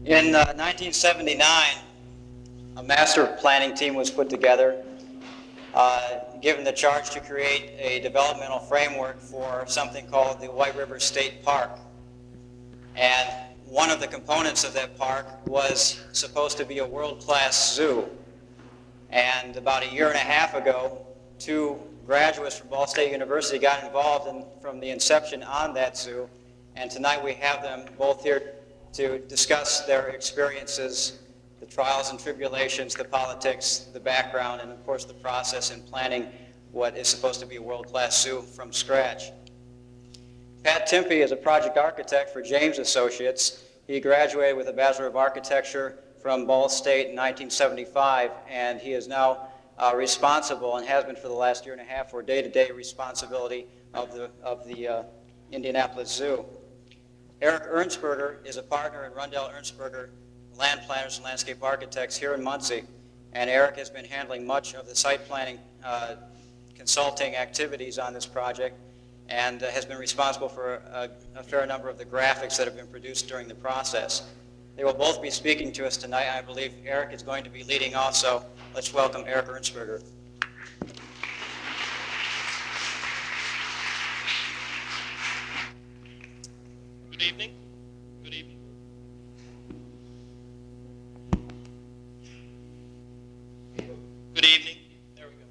In 1979, a master planning team was put together, given the charge to create a developmental framework for something called the White River State Park. And one of the components of that park was supposed to be a world-class zoo. And about a year and a half ago, two graduates from Ball State University got involved from the inception on that zoo. And tonight we have them both here to discuss their experiences, the trials and tribulations, the politics, the background, and of course the process in planning what is supposed to be a world-class zoo from scratch. Pat Timpe is a project architect for James Associates. He graduated with a Bachelor of Architecture from Ball State in 1975, and he is now responsible, and has been for the last year and a half, for day-to-day responsibility of the Indianapolis Zoo. Eric Ernstberger is a partner in Rundell Ernstberger Land Planners and Landscape Architects here in Muncie, and Eric has been handling much of the site planning consulting activities on this project, and has been responsible for a fair number of the graphics that have been produced during the process. They will both be speaking to us tonight. I believe Eric is going to be leading off, so let's welcome Eric Ernstberger. Good evening. Good evening. Good evening. There we go.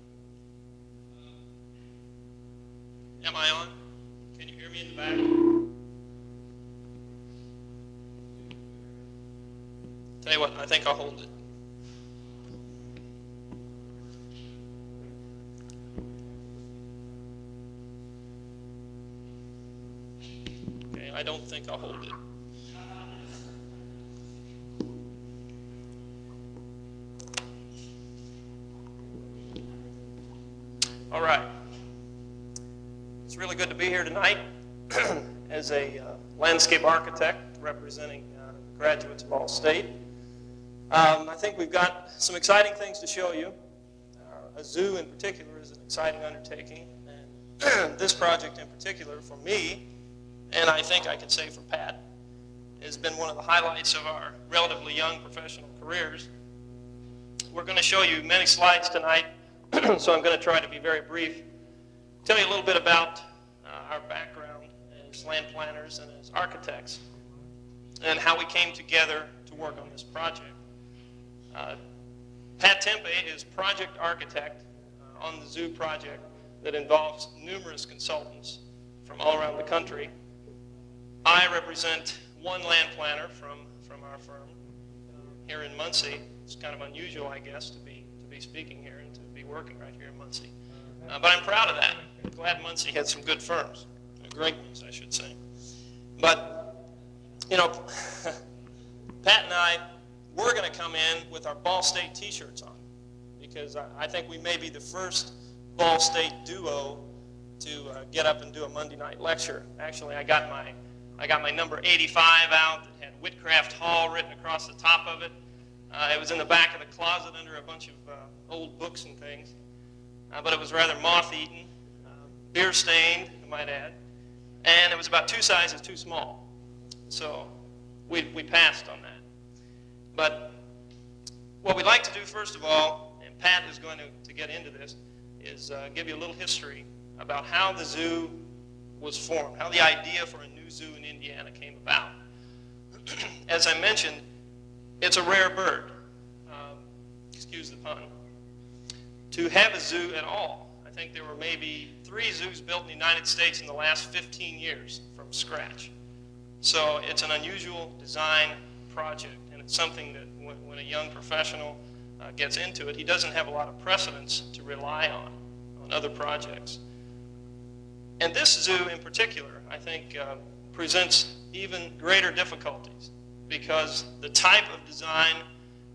Am I on? Can you hear me in the back? Tell you what, I think I'll hold it. Okay, I don't think I'll hold it. All right. It's really good to be here tonight as a landscape architect representing graduates of Ball State. I think we've got some exciting things to show you. A zoo in particular is an exciting undertaking, and this project in particular for me, and I think I could say for Pat, has been one of the highlights of our relatively young professional careers. We're going to show you many slides tonight, so I'm going to try to be very brief. Tell you a little bit about our background as land planners and as architects, and how we came together to work on this project. Pat Timpe is project architect on the zoo project that involves numerous consultants from all around the country. I represent one land planner from our firm here in Muncie. It's kind of unusual, I guess, to be speaking here and to be working right here in Muncie. But I'm proud of that. I'm glad Muncie had some good firms, great ones, I should say. But, you know, Pat and I, we're going to come in with our Ball State t-shirts on, because I think we may be the first Ball State duo to get up and do a Monday night lecture. Actually, I got my number 85 out that had Whitcraft Hall written across the top of it. It was in the back of the closet under a bunch of old books and things, but it was rather moth-eaten, beer-stained, I might add, and it was about 2 sizes too small. So we passed on that. But what we'd like to do first of all, and Pat is going to get into this, is give you a little history about how the zoo was formed, how the idea for a new zoo in Indiana came about. As I mentioned, it's a rare bird, excuse the pun, to have a zoo at all. I think there were maybe 3 zoos built in the United States in the last 15 years from scratch. So it's an unusual design project, and it's something that when a young professional gets into it, he doesn't have a lot of precedence to rely on other projects. And this zoo in particular, I think, presents even greater difficulties, because the type of design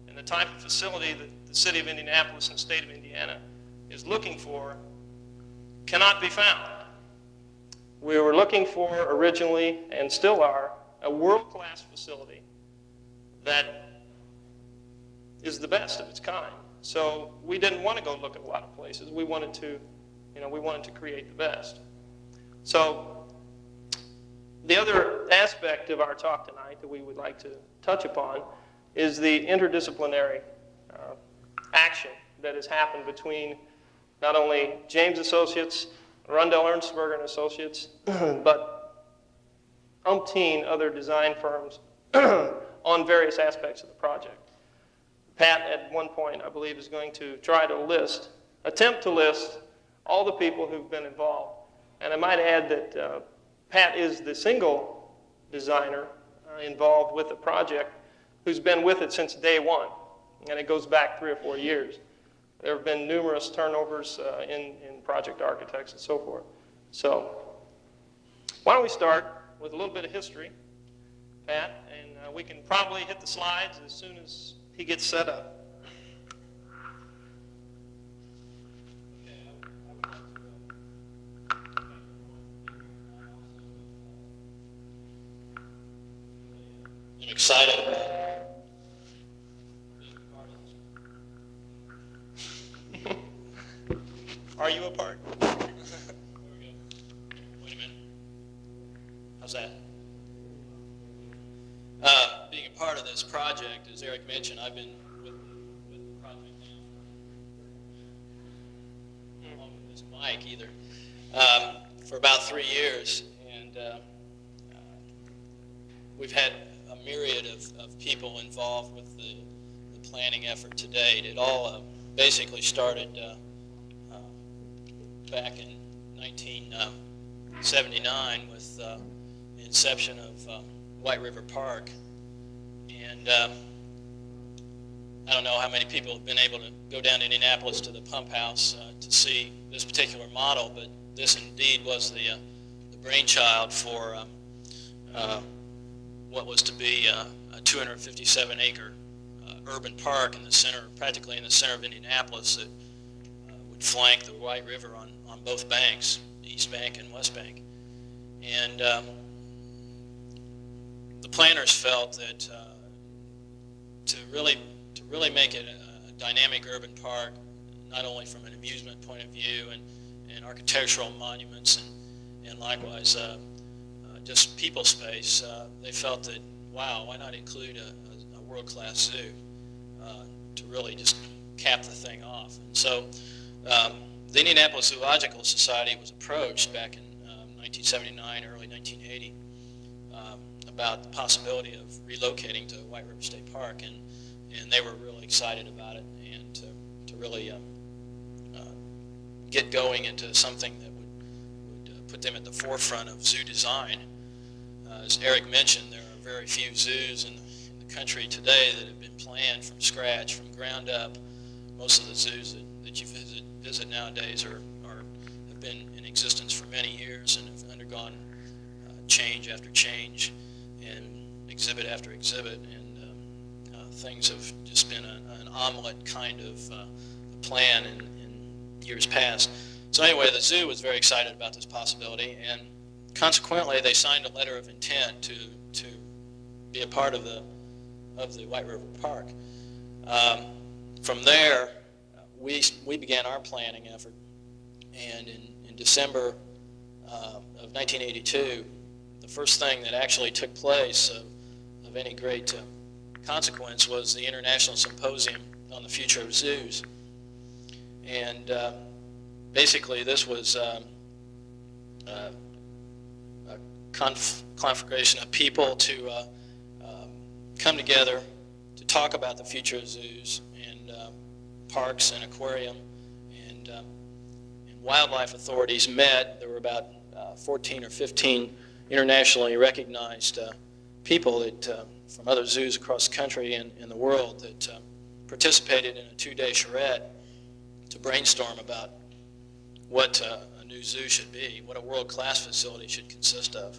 and the type of facility that the city of Indianapolis and the state of Indiana is looking for cannot be found. We were looking for originally, and still are, a world-class facility that is the best of its kind. So we didn't want to go look at a lot of places. We wanted to, we wanted to create the best. So The other aspect of our talk tonight that we would like to touch upon is the interdisciplinary action that has happened between not only James Associates, Rundell Ernstberger and Associates, but umpteen other design firms on various aspects of the project. Pat, at one point, I believe, is going to try to attempt to list all the people who've been involved. And I might add that Pat is the single designer involved with the project who's been with it since day one, and it goes back 3 or 4 years. There have been numerous turnovers in project architects and so forth. So why don't we start with a little bit of history, Pat, and we can probably hit the slides as soon as he gets set up. I'm excited about it. Are you a part? There we go. Wait a minute. How's that? Being a part of this project, as Eric mentioned, I've been with the project now, along with this mic either, for about 3 years. And we've had a myriad of people involved with the planning effort to date. It all basically started back in 1979 with the inception of White River Park. And I don't know how many people have been able to go down to Indianapolis to the pump house to see this particular model, but this indeed was the brainchild for what was to be a 257-acre urban park in the center, practically in the center of Indianapolis, that would flank the White River on both banks, the East Bank and West Bank. And the planners felt that to really make it a dynamic urban park, not only from an amusement point of view and architectural monuments and likewise just people space, they felt that, wow, why not include a world-class zoo to really just cap the thing off. And so the Indianapolis Zoological Society was approached back in 1979, early 1980, about the possibility of relocating to White River State Park, and they were really excited about it, and to really get going into something that would put them at the forefront of zoo design. As Eric mentioned, there are very few zoos in the country today that have been planned from scratch, from ground up. Most of the zoos that you visit nowadays have been in existence for many years and have undergone change after change and exhibit after exhibit, and things have just been an omelet kind of plan in years past. So anyway, the zoo was very excited about this possibility, and consequently they signed a letter of intent to be a part of the White River Park. From there, we began our planning effort, and in December of 1982, the first thing that actually took place of any great consequence was the International Symposium on the Future of Zoos. And basically this was a conflagration of people to come together to talk about the future of zoos and parks and aquarium, and wildlife authorities met. There were about 14 or 15 internationally recognized people that from other zoos across the country and in the world that participated in a 2-day charrette to brainstorm about what a new zoo should be, what a world-class facility should consist of.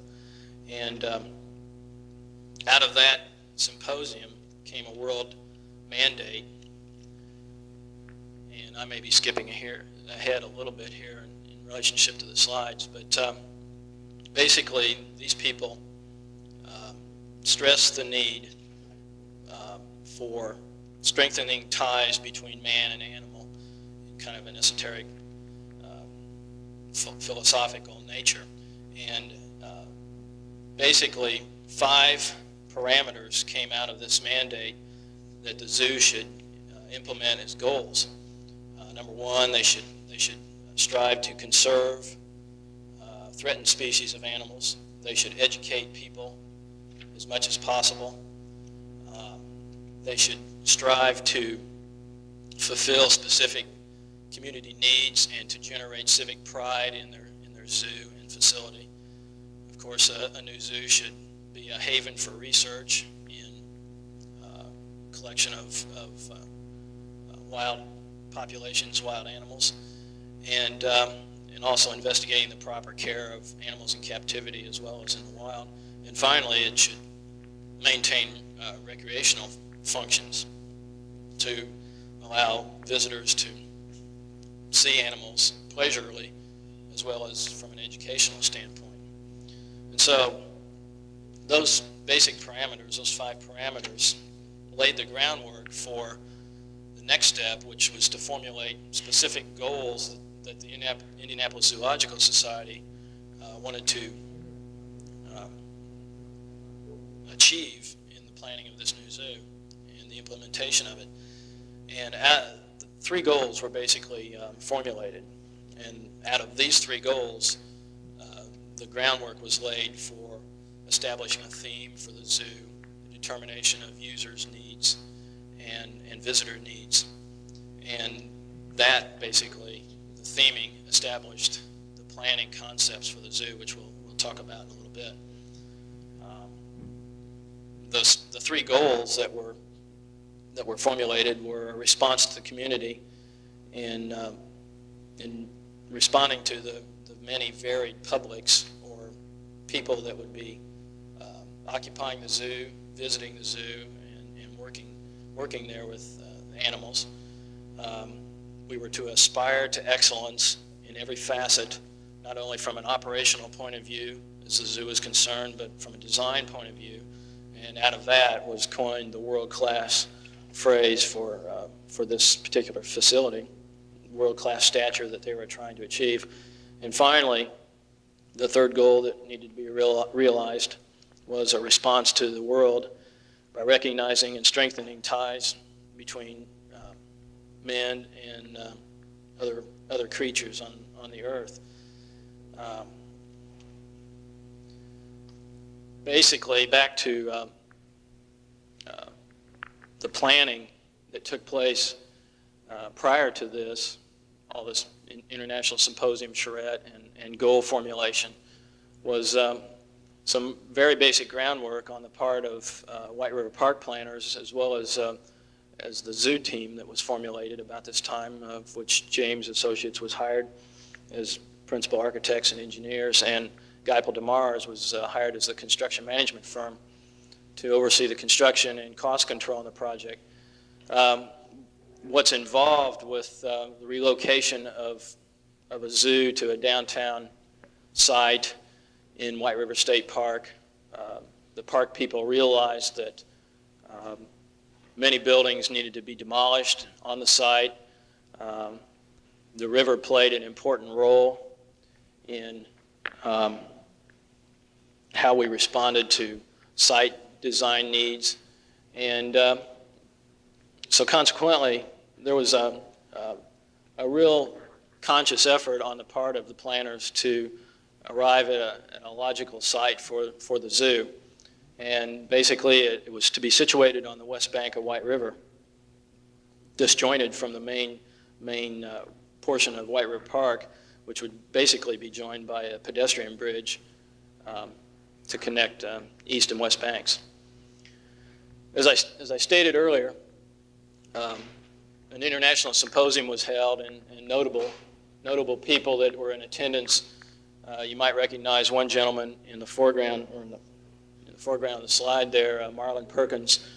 And out of that symposium came a world mandate, and I may be skipping ahead a little bit here in relationship to the slides, but basically these people stressed the need for strengthening ties between man and animal in kind of an esoteric philosophical nature. And basically 5 parameters came out of this mandate that the zoo should implement as goals. Number 1, they should strive to conserve threatened species of animals. They should educate people as much as possible. They should strive to fulfill specific community needs and to generate civic pride in their zoo and facility. Of course, a new zoo should be a haven for research in collection of wild populations, wild animals, and also investigating the proper care of animals in captivity as well as in the wild. And finally, it should maintain recreational functions to allow visitors to see animals pleasurably as well as from an educational standpoint. And so those basic parameters, those 5 parameters, laid the groundwork for the next step, which was to formulate specific goals that the Indianapolis Zoological Society wanted to achieve in the planning of this new zoo and the implementation of it. And the 3 goals were basically formulated. And out of these 3 goals, the groundwork was laid for establishing a theme for the zoo, the determination of users' needs and visitor needs. And that basically, the theming, established the planning concepts for the zoo, which we'll talk about in a little bit. The 3 goals that were formulated were a response to the community in responding to the many varied publics or people that would be occupying the zoo, visiting the zoo, and working there with animals. We were to aspire to excellence in every facet, not only from an operational point of view as the zoo is concerned, but from a design point of view. And out of that was coined the world-class phrase for this particular facility, world-class stature that they were trying to achieve. And finally, the 3rd goal that needed to be realized was a response to the world by recognizing and strengthening ties between men and other creatures on the earth. Basically, back to the planning that took place prior to this, all this international symposium charrette and goal formulation, was some very basic groundwork on the part of White River Park planners, as well as the zoo team that was formulated about this time, of which James Associates was hired as principal architects and engineers, and Geipel DeMars was hired as the construction management firm to oversee the construction and cost control on the project. What's involved with the relocation of a zoo to a downtown site in White River State Park, the park people realized that many buildings needed to be demolished on the site. The river played an important role in how we responded to site design needs. And so consequently, there was a real conscious effort on the part of the planners to arrive at a logical site for the zoo. And basically, it was to be situated on the west bank of White River, disjointed from the main portion of White River Park, which would basically be joined by a pedestrian bridge to connect east and west banks. As I stated earlier, an international symposium was held, and notable people that were in attendance. You might recognize one gentleman in the foreground, or in the foreground of the slide there. Marlon Perkins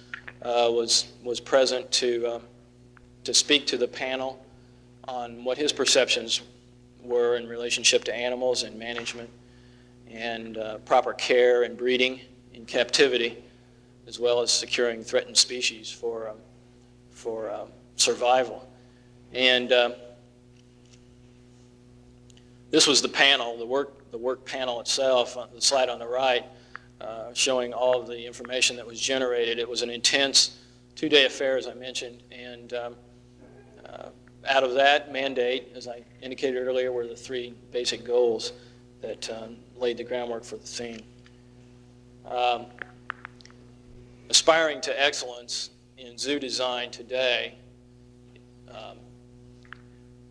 was present to speak to the panel on what his perceptions were in relationship to animals and management and proper care and breeding in captivity, as well as securing threatened species for survival. And this was the panel, the work panel itself. On the slide on the right showing all of the information that was generated. It was an intense 2-day affair, as I mentioned, and out of that mandate, as I indicated earlier, were the 3 basic goals that laid the groundwork for the theme. Aspiring to excellence in zoo design today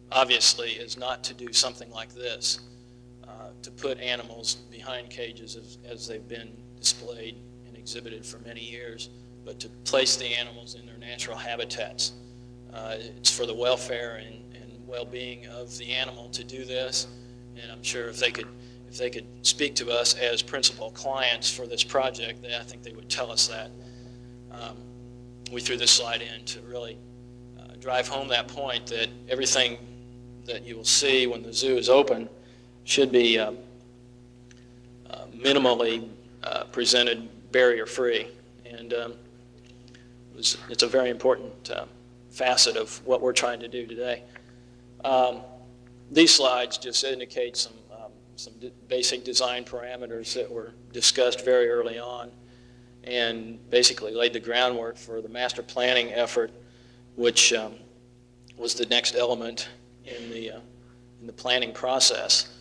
obviously is not to do something like this, to put animals behind cages as they've been displayed and exhibited for many years, but to place the animals in their natural habitats. It's for the welfare and well-being of the animal to do this, and I'm sure if they could speak to us as principal clients for this project, I think they would tell us that. We threw this slide in to really drive home that point that everything that you will see when the zoo is open should be minimally presented barrier-free, and it's a very important facet of what we're trying to do today. These slides just indicate some basic design parameters that were discussed very early on and basically laid the groundwork for the master planning effort, which was the next element in the planning process.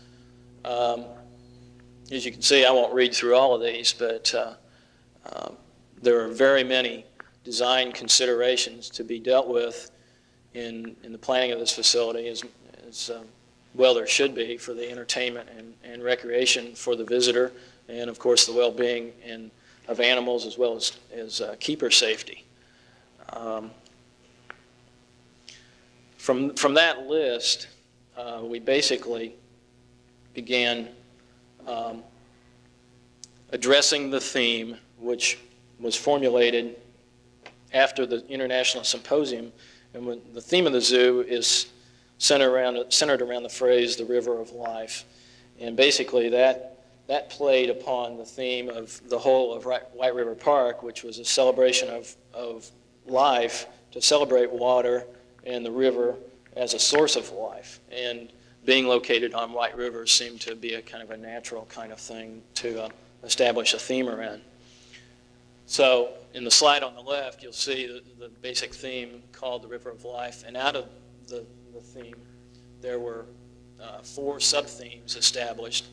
As you can see, I won't read through all of these, but there are very many design considerations to be dealt with in the planning of this facility, as well there should be, for the entertainment and recreation for the visitor, and of course the well-being of animals as well as keeper safety. From that list, we basically began addressing the theme, which was formulated after the International Symposium. And when the theme of the zoo is centered around the phrase, the river of life. And basically that played upon the theme of the whole of White River Park, which was a celebration of life, to celebrate water and the river as a source of life. And being located on White River seemed to be a kind of a natural kind of thing to establish a theme around. So in the slide on the left, you'll see the basic theme called the River of Life. And out of the theme, there were 4 sub-themes established,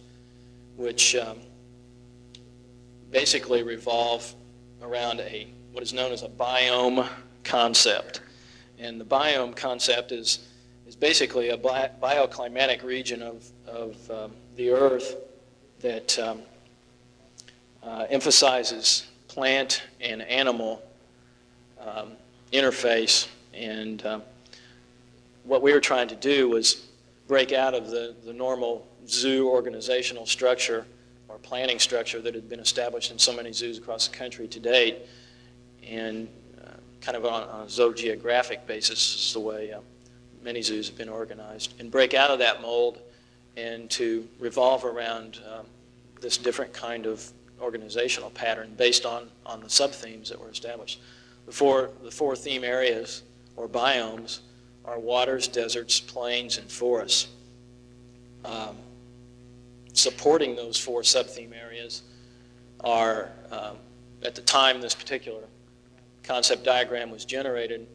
which basically revolve around what is known as a biome concept. And the biome concept is basically a bioclimatic region of the Earth that emphasizes plant and animal interface. And what we were trying to do was break out of the normal zoo organizational structure or planning structure that had been established in so many zoos across the country to date, and kind of on a zoogeographic basis is the way many zoos have been organized, and break out of that mold and to revolve around this different kind of organizational pattern based on the sub-themes that were established. The four theme areas, or biomes, are waters, deserts, plains, and forests. Supporting those 4 sub-theme areas are, at the time this particular concept diagram was generated,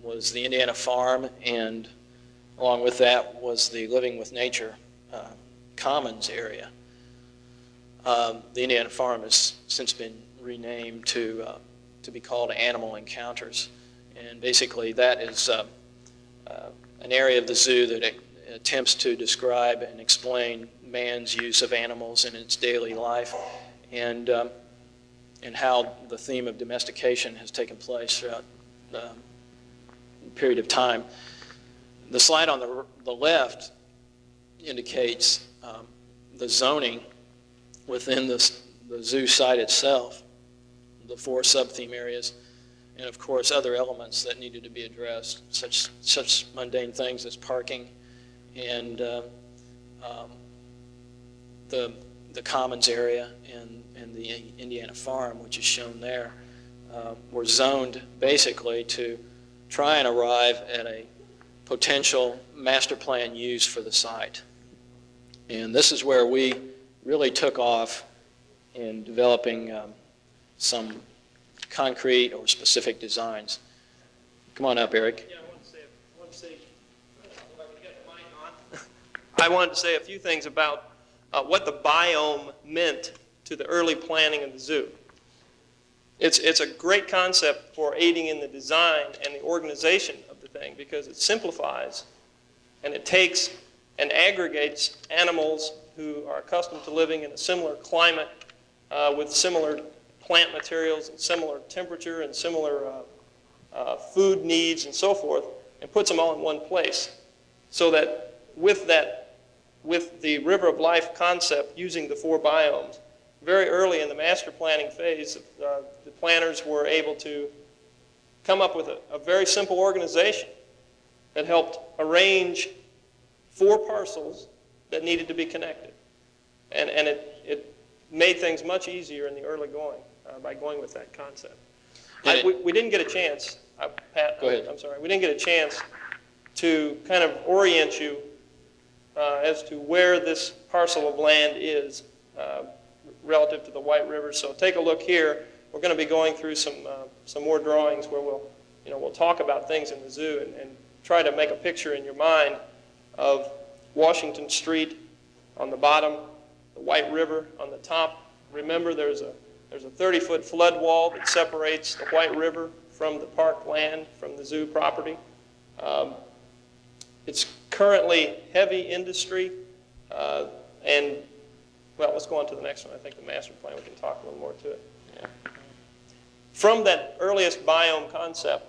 was the Indiana Farm, and along with that was the Living with Nature Commons area. The Indiana Farm has since been renamed to be called Animal Encounters, and basically that is an area of the zoo that attempts to describe and explain man's use of animals in its daily life, and how the theme of domestication has taken place throughout the period of time. The slide on the left indicates the zoning within the zoo site itself, the 4 sub-theme areas, and of course other elements that needed to be addressed, such mundane things as parking and the commons area and the Indiana Farm, which is shown there, were zoned basically to try and arrive at a potential master plan use for the site. And this is where we really took off in developing some concrete or specific designs. Come on up, Eric. Yeah, I wanted to say a few things about what the biome meant to the early planning of the zoo. It's a great concept for aiding in the design and the organization of the thing because it simplifies and it takes and aggregates animals who are accustomed to living in a similar climate with similar plant materials and similar temperature and similar food needs and so forth, and puts them all in one place. So that with the River of Life concept using the 4 biomes, very early in the master planning phase, the planners were able to come up with a very simple organization that helped arrange 4 parcels that needed to be connected. And it made things much easier in the early going by going with that concept. We didn't get a chance, Pat, go ahead. I'm sorry, we didn't get a chance to kind of orient you as to where this parcel of land is relative to the White River. So take a look here. We're going to be going through some more drawings where we'll talk about things in the zoo and try to make a picture in your mind of Washington Street on the bottom, the White River on the top. Remember, there's a 30-foot flood wall that separates the White River from the park land, from the zoo property. It's currently heavy industry, and well, let's go on to the next one. I think the master plan, we can talk a little more to it. Yeah. From that earliest biome concept,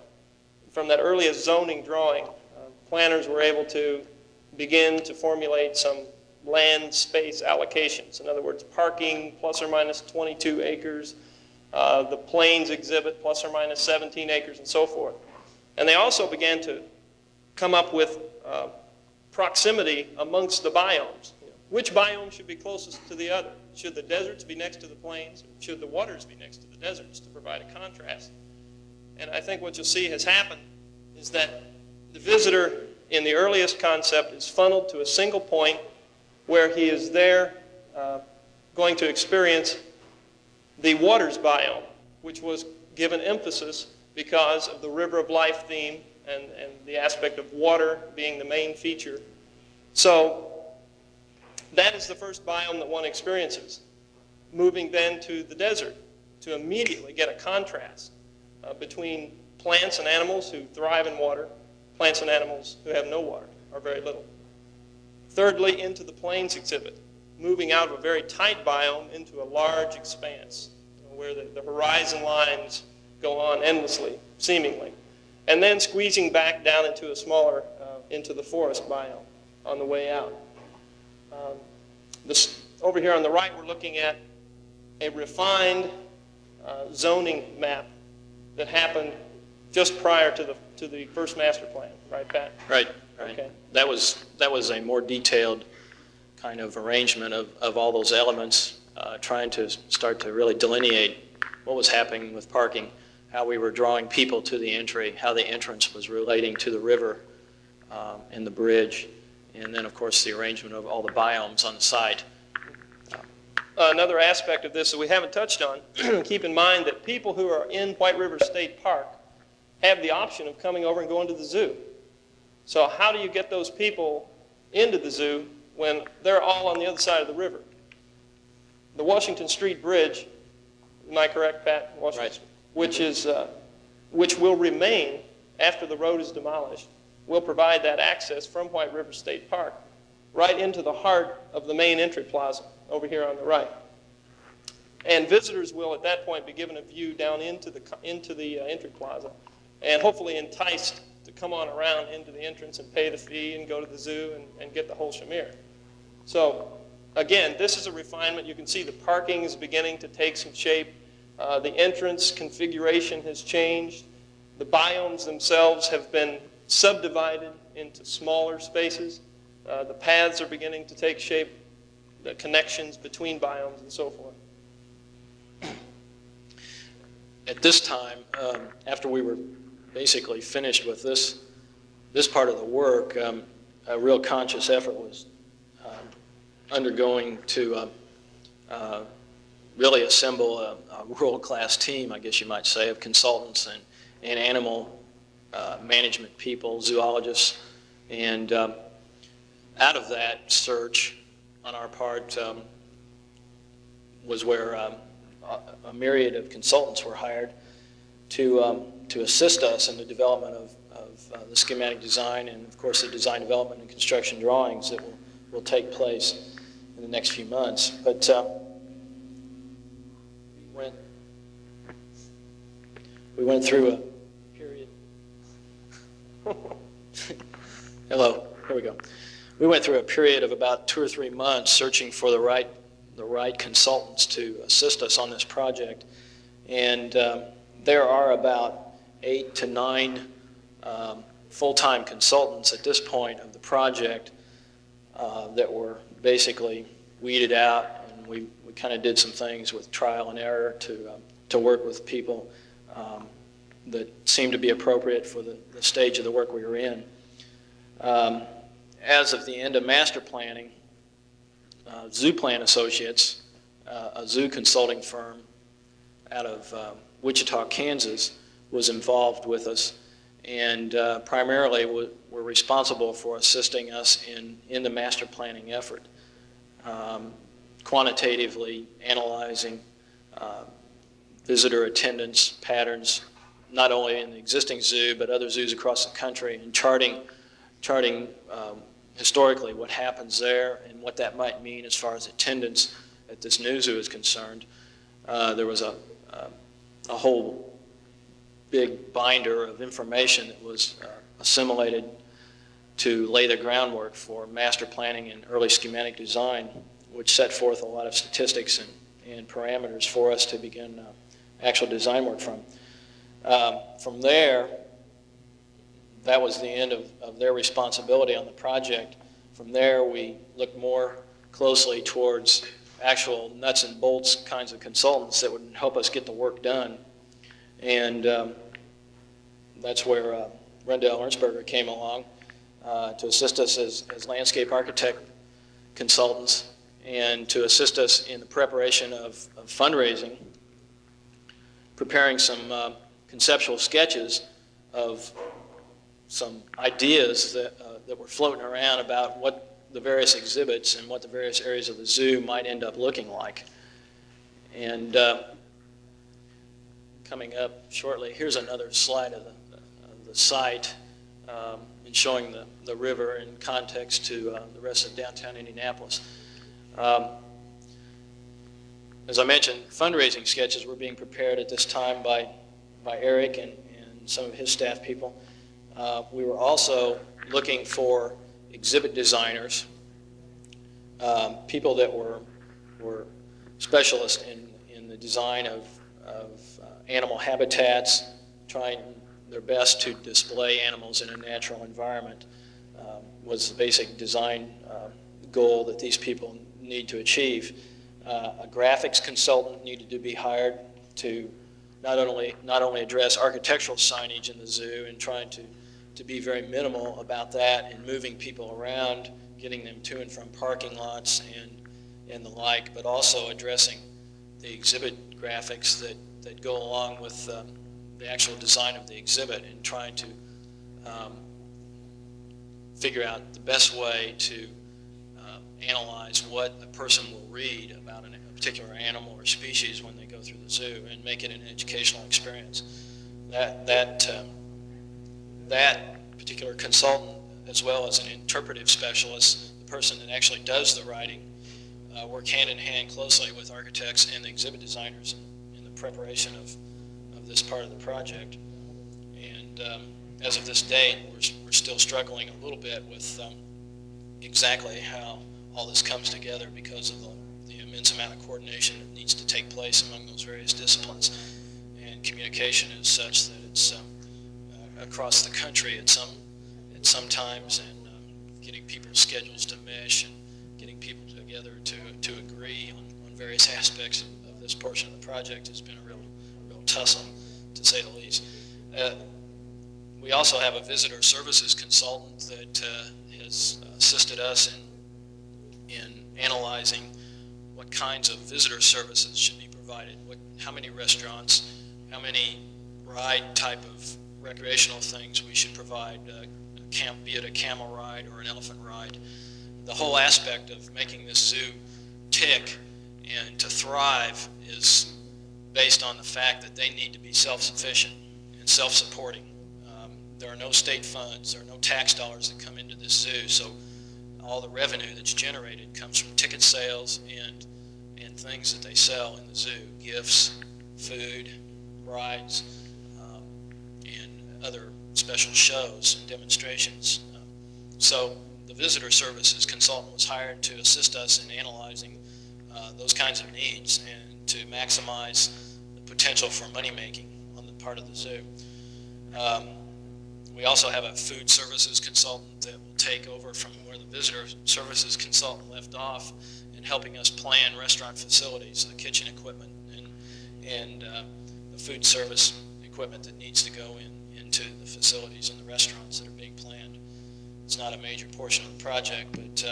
from that earliest zoning drawing, planners were able to begin to formulate some land space allocations. In other words, parking plus or minus 22 acres, the plains exhibit plus or minus 17 acres, and so forth. And they also began to come up with proximity amongst the biomes. Which biome should be closest to the other? Should the deserts be next to the plains? Or should the waters be next to the deserts to provide a contrast? And I think what you'll see has happened is that the visitor in the earliest concept is funneled to a single point where he is there going to experience the waters biome, which was given emphasis because of the River of Life theme and the aspect of water being the main feature. So that is the first biome that one experiences. Moving then to the desert to immediately get a contrast between plants and animals who thrive in water, plants and animals who have no water or very little. Thirdly, into the plains exhibit, moving out of a very tight biome into a large expanse where the horizon lines go on endlessly, seemingly, and then squeezing back down into a smaller, into the forest biome on the way out. Over here on the right, we're looking at a refined zoning map that happened just prior to the first master plan, right, Pat? Right. Okay. That was a more detailed kind of arrangement of all those elements, trying to start to really delineate what was happening with parking, how we were drawing people to the entry, how the entrance was relating to the river and the bridge, and then, of course, the arrangement of all the biomes on the site. Another aspect of this that we haven't touched on, keep in mind that people who are in White River State Park have the option of coming over and going to the zoo. So how do you get those people into the zoo when they're all on the other side of the river? The Washington Street Bridge, am I correct, Pat? Washington, right. Which will remain after the road is demolished, will provide that access from White River State Park right into the heart of the main entry plaza over here on the right. And visitors will at that point be given a view down into the entry plaza and hopefully enticed to come on around into the entrance and pay the fee and go to the zoo and get the whole shamir. So again, this is a refinement. You can see the parking is beginning to take some shape. The entrance configuration has changed. The biomes themselves have been subdivided into smaller spaces. The paths are beginning to take shape, the connections between biomes and so forth. At this time, after we were basically finished with this part of the work, a real conscious effort was undergoing to really assemble a world-class team, I guess you might say, of consultants and animal management people, zoologists. And out of that search on our part was where a myriad of consultants were hired to assist us in the development of the schematic design and, of course, the design development and construction drawings that will take place in the next few months. But we went through a period. Hello, here we go. We went through a period of about 2 or 3 months searching for the right consultants to assist us on this project, and there are about 8 to 9 full-time consultants at this point of the project that were basically weeded out, and we kind of did some things with trial and error to work with people that seemed to be appropriate for the stage of the work we were in. As of the end of master planning, Zoo Plan Associates, a zoo consulting firm out of Wichita, Kansas, was involved with us, and primarily were responsible for assisting us in the master planning effort, quantitatively analyzing visitor attendance patterns, not only in the existing zoo but other zoos across the country, and charting historically what happens there and what that might mean as far as attendance at this new zoo is concerned. There was a whole big binder of information that was assimilated to lay the groundwork for master planning and early schematic design, which set forth a lot of statistics and parameters for us to begin actual design work from. From there, that was the end of their responsibility on the project. From there, we looked more closely towards actual nuts and bolts kinds of consultants that would help us get the work done. And that's where Nathaniel Ernstberger came along to assist us as landscape architect consultants and to assist us in the preparation of fundraising, preparing some conceptual sketches of some ideas that were floating around about what the various exhibits and what the various areas of the zoo might end up looking like. And coming up shortly, here's another slide of the site and showing the river in context to the rest of downtown Indianapolis. As I mentioned, fundraising sketches were being prepared at this time by Eric and some of his staff people. We were also looking for exhibit designers, people that were specialists in the design of animal habitats, trying their best to display animals in a natural environment was the basic design goal that these people need to achieve. A graphics consultant needed to be hired to not only address architectural signage in the zoo and trying to be very minimal about that and moving people around, getting them to and from parking lots and the like, but also addressing the exhibit graphics that go along with the actual design of the exhibit and trying to figure out the best way to analyze what a person will read about a particular animal or species when they go through the zoo and make it an educational experience. That particular consultant, as well as an interpretive specialist, the person that actually does the writing, work hand in hand closely with architects and the exhibit designers in the preparation of this part of the project. And as of this date, we're still struggling a little bit with exactly how all this comes together because of the immense amount of coordination that needs to take place among those various disciplines. And communication is such that it's across the country at some times, and getting people's schedules to mesh and getting people together to agree on various aspects of this portion of the project has been a real tussle, to say the least. We also have a visitor services consultant that has assisted us in analyzing what kinds of visitor services should be provided, how many restaurants, how many ride type of recreational things we should provide, be it a camel ride or an elephant ride. The whole aspect of making this zoo tick and to thrive is based on the fact that they need to be self-sufficient and self-supporting. There are no state funds, there are no tax dollars that come into this zoo, so all the revenue that's generated comes from ticket sales and things that they sell in the zoo, gifts, food, rides, and other special shows and demonstrations. So the visitor services consultant was hired to assist us in analyzing those kinds of needs and to maximize the potential for money making on the part of the zoo. We also have a food services consultant that will take over from where the visitor services consultant left off in helping us plan restaurant facilities, the kitchen equipment, and the food service equipment that needs to go into the facilities and the restaurants that are being planned. It's not a major portion of the project, but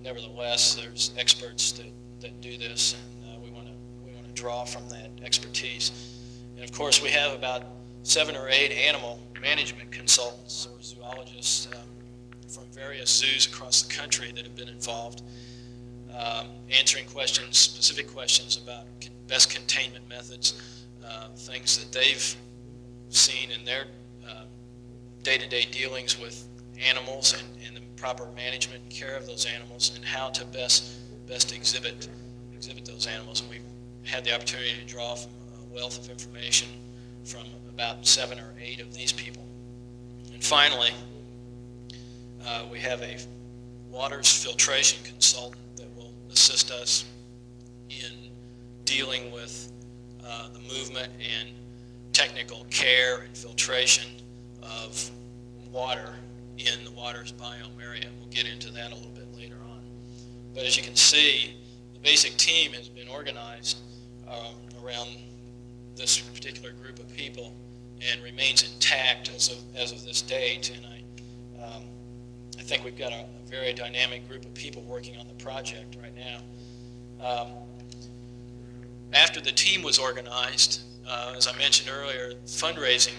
nevertheless, there's experts that do this, and we want to draw from that expertise. And of course, we have about 7 or 8 animal management consultants or zoologists from various zoos across the country that have been involved, answering questions, specific questions about best containment methods, things that they've seen in their day-to-day dealings with animals and the proper management and care of those animals, and how to best exhibit those animals. And we've had the opportunity to draw from a wealth of information from about 7 or 8 of these people. And finally, we have a waters filtration consultant that will assist us in dealing with the movement and technical care and filtration of water in the waters biome area. We'll get into that a little bit later on. But as you can see, the basic team has been organized around this particular group of people and remains intact as of this date. And I think we've got a very dynamic group of people working on the project right now. After the team was organized, as I mentioned earlier, fundraising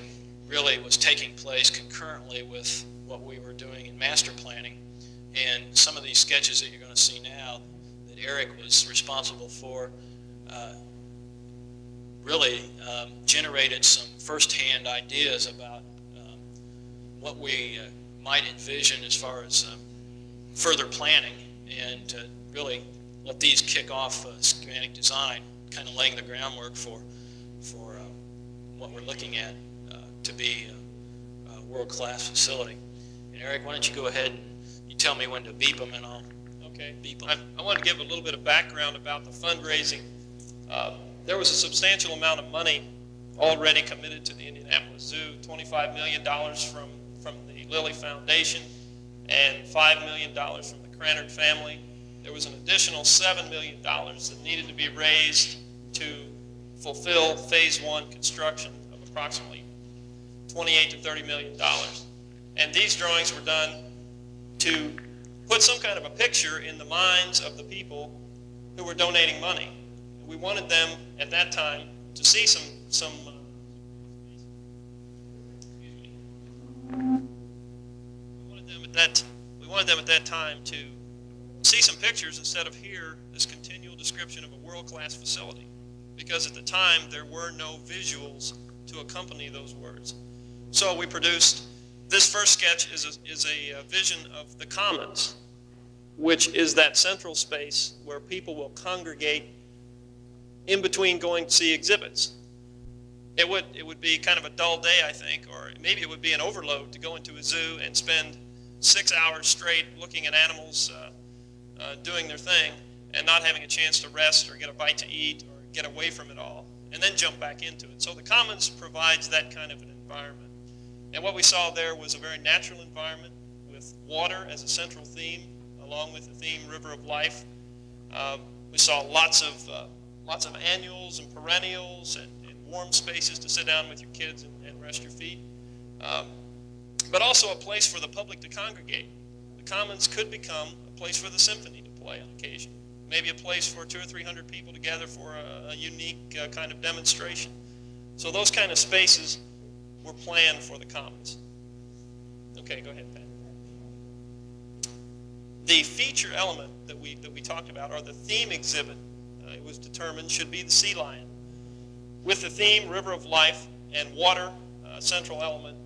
really was taking place concurrently with what we were doing in master planning. And some of these sketches that you're going to see now that Eric was responsible for really generated some first-hand ideas about what we might envision as far as further planning, and to really let these kick off schematic design, kind of laying the groundwork for what we're looking at to be a world-class facility. And Eric, why don't you go ahead and you tell me when to beep them, and I'll beep them. I want to give a little bit of background about the fundraising. There was a substantial amount of money already committed to the Indianapolis Zoo, $25 million from the Lilly Foundation and $5 million from the Cranard family. There was an additional $7 million that needed to be raised to fulfill phase 1 construction of approximately $28 to $30 million. And these drawings were done to put some kind of a picture in the minds of the people who were donating money. We wanted them at that time to see some we wanted them at that time to see some pictures instead of hear this continual description of a world-class facility, because at the time there were no visuals to accompany those words. So we produced this first sketch is a vision of the Commons, which is that central space where people will congregate in between going to see exhibits. It would be kind of a dull day, I think, or maybe it would be an overload to go into a zoo and spend 6 hours straight looking at animals doing their thing and not having a chance to rest or get a bite to eat or get away from it all and then jump back into it. So the Commons provides that kind of an environment. And what we saw there was a very natural environment with water as a central theme, along with the theme River of Life. We saw lots of annuals and perennials and warm spaces to sit down with your kids and rest your feet. But also a place for the public to congregate. The Commons could become a place for the symphony to play on occasion. maybe a place for 200 or 300 people together for a unique kind of demonstration. So those kind of spaces were planned for the Commons. Okay, go ahead, Pat. The feature element that we talked about, or the theme exhibit, it was determined should be the sea lion. With the theme River of Life and water, central element,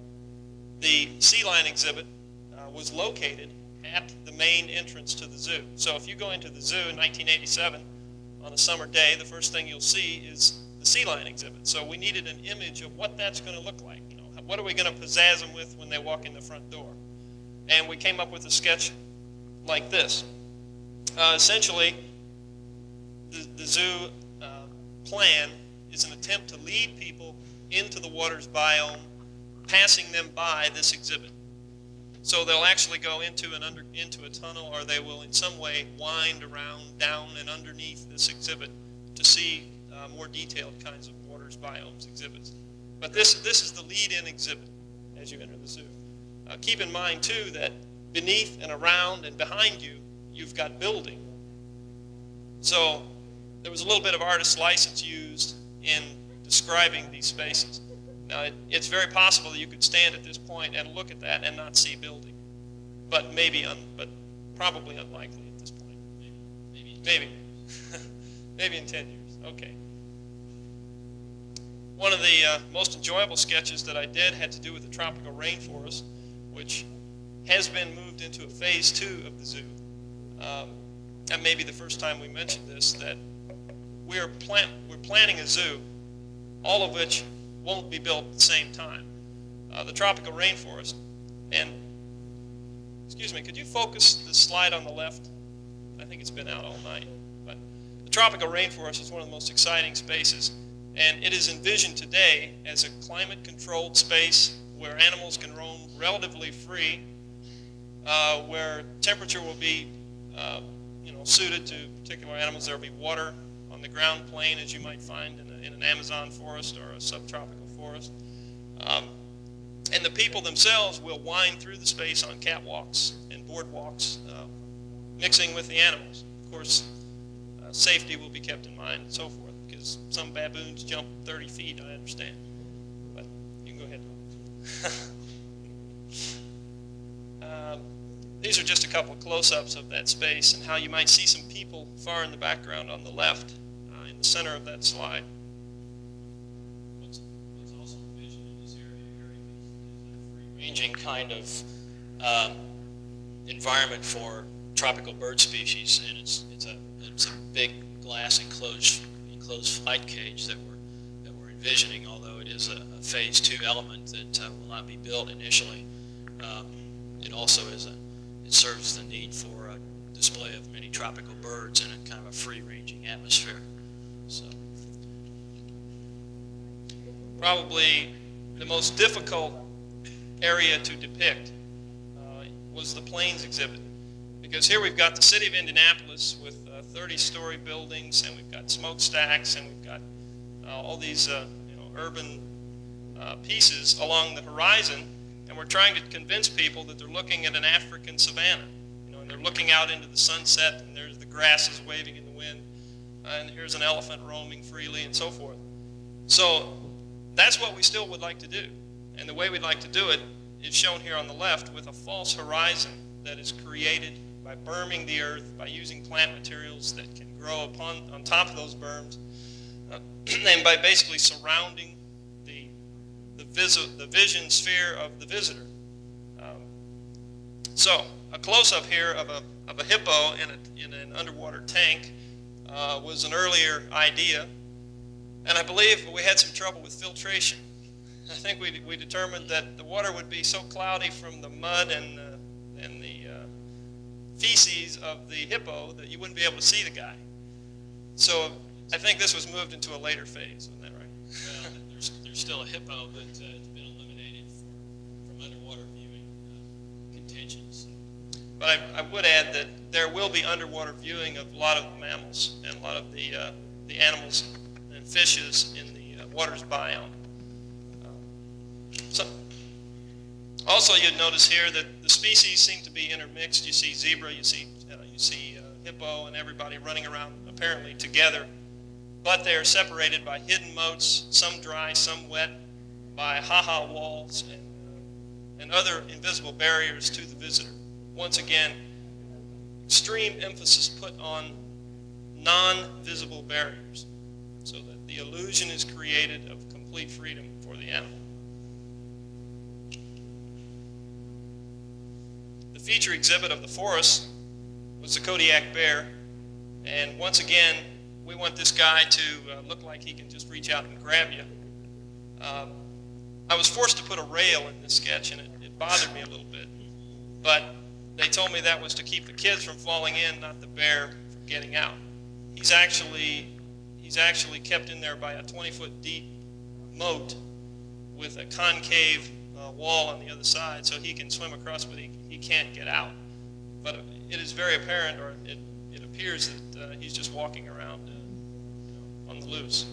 the sea lion exhibit was located at the main entrance to the zoo. So if you go into the zoo in 1987 on a summer day, the first thing you'll see is the sea lion exhibit. So we needed an image of what that's going to look like. You know, what are we going to pizzazz them with when they walk in the front door? And we came up with a sketch like this. Essentially, the zoo plan is an attempt to lead people into the waters biome, passing them by this exhibit. So they'll actually go into a tunnel, or they will in some way wind around, down, and underneath this exhibit to see more detailed kinds of waters biomes exhibits. But this is the lead-in exhibit as you enter the zoo. Keep in mind, too, that beneath and around and behind you, you've got building. So there was a little bit of artist's license used in describing these spaces. Now, it's very possible that you could stand at this point and look at that and not see building, but probably unlikely at this point. Maybe. Maybe in 10 years. Okay. One of the most enjoyable sketches that I did had to do with the tropical rainforest, which has been moved into a phase 2 of the zoo. And maybe the first time we mentioned this, that we're planning a zoo, all of which won't be built at the same time. The tropical rainforest, and excuse me, could you focus the slide on the left? I think it's been out all night. But the tropical rainforest is one of the most exciting spaces, and it is envisioned today as a climate-controlled space where animals can roam relatively free, where temperature will be suited to particular animals. There will be water on the ground plane, as you might find in an Amazon forest or a subtropical forest. And the people themselves will wind through the space on catwalks and boardwalks, mixing with the animals. Of course, safety will be kept in mind and so forth, because some baboons jump 30 feet, I understand. But you can go ahead. These are just a couple of close-ups of that space and how you might see some people far in the background on the left, in the center of that slide. What's also envisioned in this area, Eric, is a free-ranging kind of environment for tropical bird species, and it's a big glass enclosed flight cage that we're envisioning, although it is a phase 2 element that will not be built initially. It also it serves the need for a display of many tropical birds in a kind of a free-ranging atmosphere. So, probably the most difficult area to depict was the plains exhibit, because here we've got the city of Indianapolis with 30-story buildings, and we've got smokestacks, and we've got all these urban pieces along the horizon. And we're trying to convince people that they're looking at an African savanna, and they're looking out into the sunset, and there's the grasses waving in the wind, and here's an elephant roaming freely, and so forth. So that's what we still would like to do, and the way we'd like to do it is shown here on the left with a false horizon that is created by berming the earth, by using plant materials that can grow on top of those berms, and by basically surrounding the vision sphere of the visitor. So a close-up here of a hippo in an underwater tank was an earlier idea, and I believe we had some trouble with filtration. I think we determined that the water would be so cloudy from the mud and the feces of the hippo that you wouldn't be able to see the guy. So I think this was moved into a later phase. Isn't that right? Well, there's still a hippo, but it's been eliminated from underwater viewing contentions. So. But I would add that there will be underwater viewing of a lot of the mammals and a lot of the animals and fishes in the waters biome. Also, you'd notice here that the species seem to be intermixed. You see zebra, you see hippo and everybody running around apparently together, but they are separated by hidden moats, some dry, some wet, by ha-ha walls and other invisible barriers to the visitor. Once again, extreme emphasis put on non-visible barriers so that the illusion is created of complete freedom for the animal. The feature exhibit of the forest was the Kodiak bear, and once again, we want this guy to look like he can just reach out and grab you. I was forced to put a rail in this sketch, and it bothered me a little bit, but they told me that was to keep the kids from falling in, not the bear from getting out. He's actually kept in there by a 20-foot deep moat with a concave wall on the other side, so he can swim across, but he can't get out. But it is very apparent, or it appears that he's just walking around on the loose.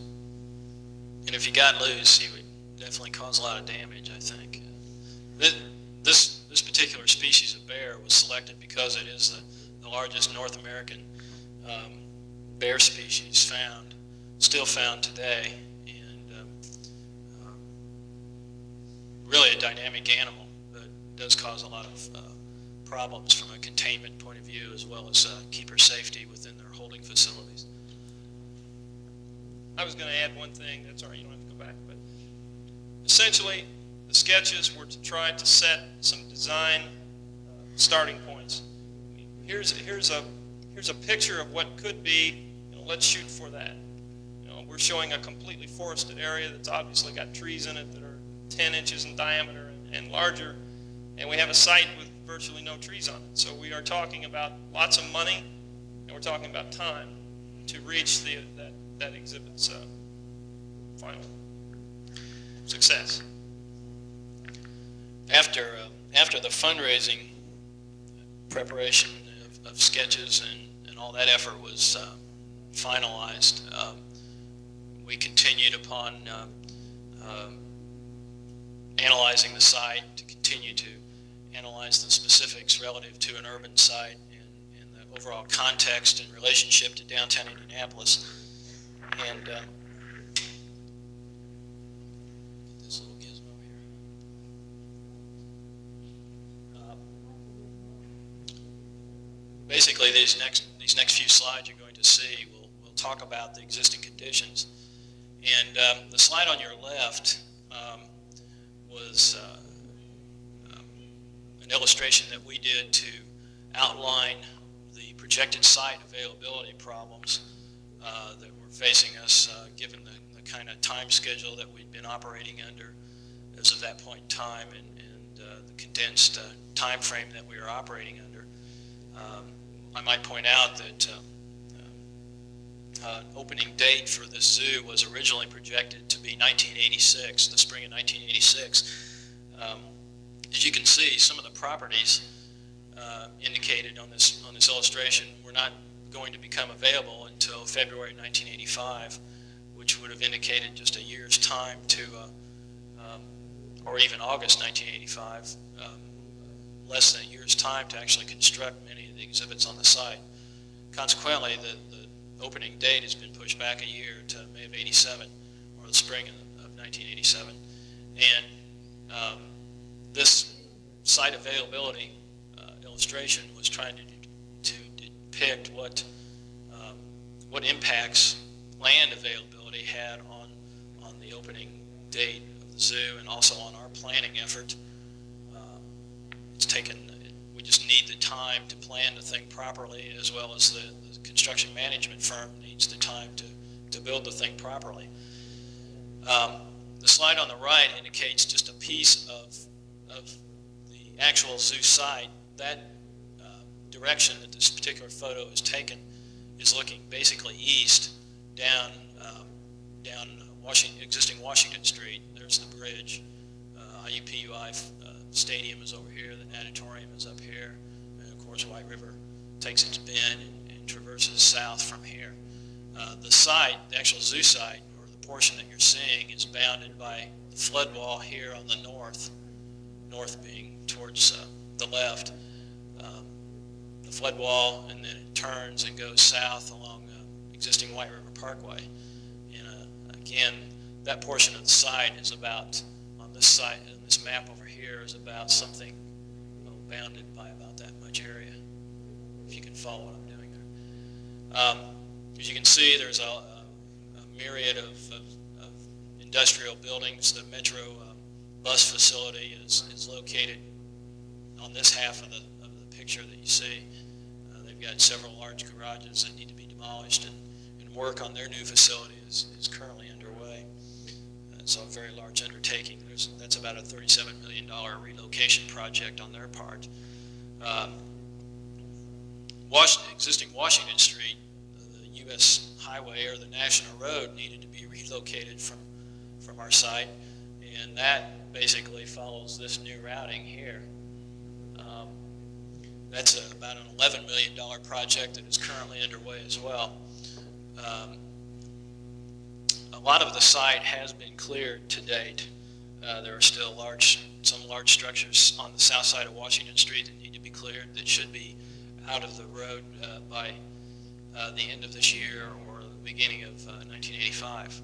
And if he got loose, he would definitely cause a lot of damage, I think. This particular species of bear was selected because it is the largest North American bear species still found today, and really a dynamic animal that does cause a lot of problems from a containment point of view, as well as keeper safety within their holding facilities. I was going to add one thing. That's all right, you don't have to go back. But essentially, the sketches were to try to set some design starting points. Here's a picture of what could be. Let's shoot for that. We're showing a completely forested area that's obviously got trees in it that are 10 inches in diameter and larger, and we have a site with virtually no trees on it. So we are talking about lots of money, and we're talking about time to reach that exhibit's final success. After the fundraising preparation of sketches and all that effort was finalized, we continued upon analyzing the site to continue to analyze the specifics relative to an urban site and the overall context and relationship to downtown Indianapolis. And this little gizmo here. Basically, these next few slides you're going to see will talk about the existing conditions. And the slide on your left was an illustration that we did to outline the projected site availability problems that were facing us given the kind of time schedule that we'd been operating under as of that point in time and the condensed time frame that we were operating under. I might point out that an opening date for this zoo was originally projected to be 1986, the spring of 1986. As you can see, some of the properties indicated on this illustration were not going to become available until February 1985, which would have indicated just a year's time to, or even August 1985, less than a year's time to actually construct many of the exhibits on the site. Consequently, the opening date has been pushed back a year to May of '87, or the spring of 1987. And this site availability illustration was trying to depict what impacts land availability had on the opening date of the zoo and also on our planning effort. We just need the time to plan the thing properly, as well as the construction management firm needs the time to build the thing properly. The slide on the right indicates just a piece of the actual zoo site. That direction that this particular photo is taken is looking basically east down existing Washington Street. There's the bridge. IUPUI Stadium is over here. The natatorium is up here. And of course, White River takes its bend and traverses south from here. The site, the actual zoo site, or the portion that you're seeing, is bounded by the flood wall here on the north being towards the left. the flood wall, and then it turns and goes south along existing White River Parkway. And again, that portion of the site is about, on this site, in this map over here, is about something bounded by about that much area, if you can follow what I'm doing there. As you can see, there's a myriad of industrial buildings. The Metro bus facility is located on this half of the picture that you see. They've got several large garages that need to be demolished, and work on their new facility is currently underway. It's a very large undertaking. That's about a $37 million relocation project on their part. Existing Washington Street, the U.S. highway or the national road, needed to be relocated from our site, and that basically follows this new routing here. That's about an $11 million project that is currently underway as well. A lot of the site has been cleared to date. There are still some large structures on the south side of Washington Street that need to be cleared that should be out of the road by the end of this year or the beginning of 1985.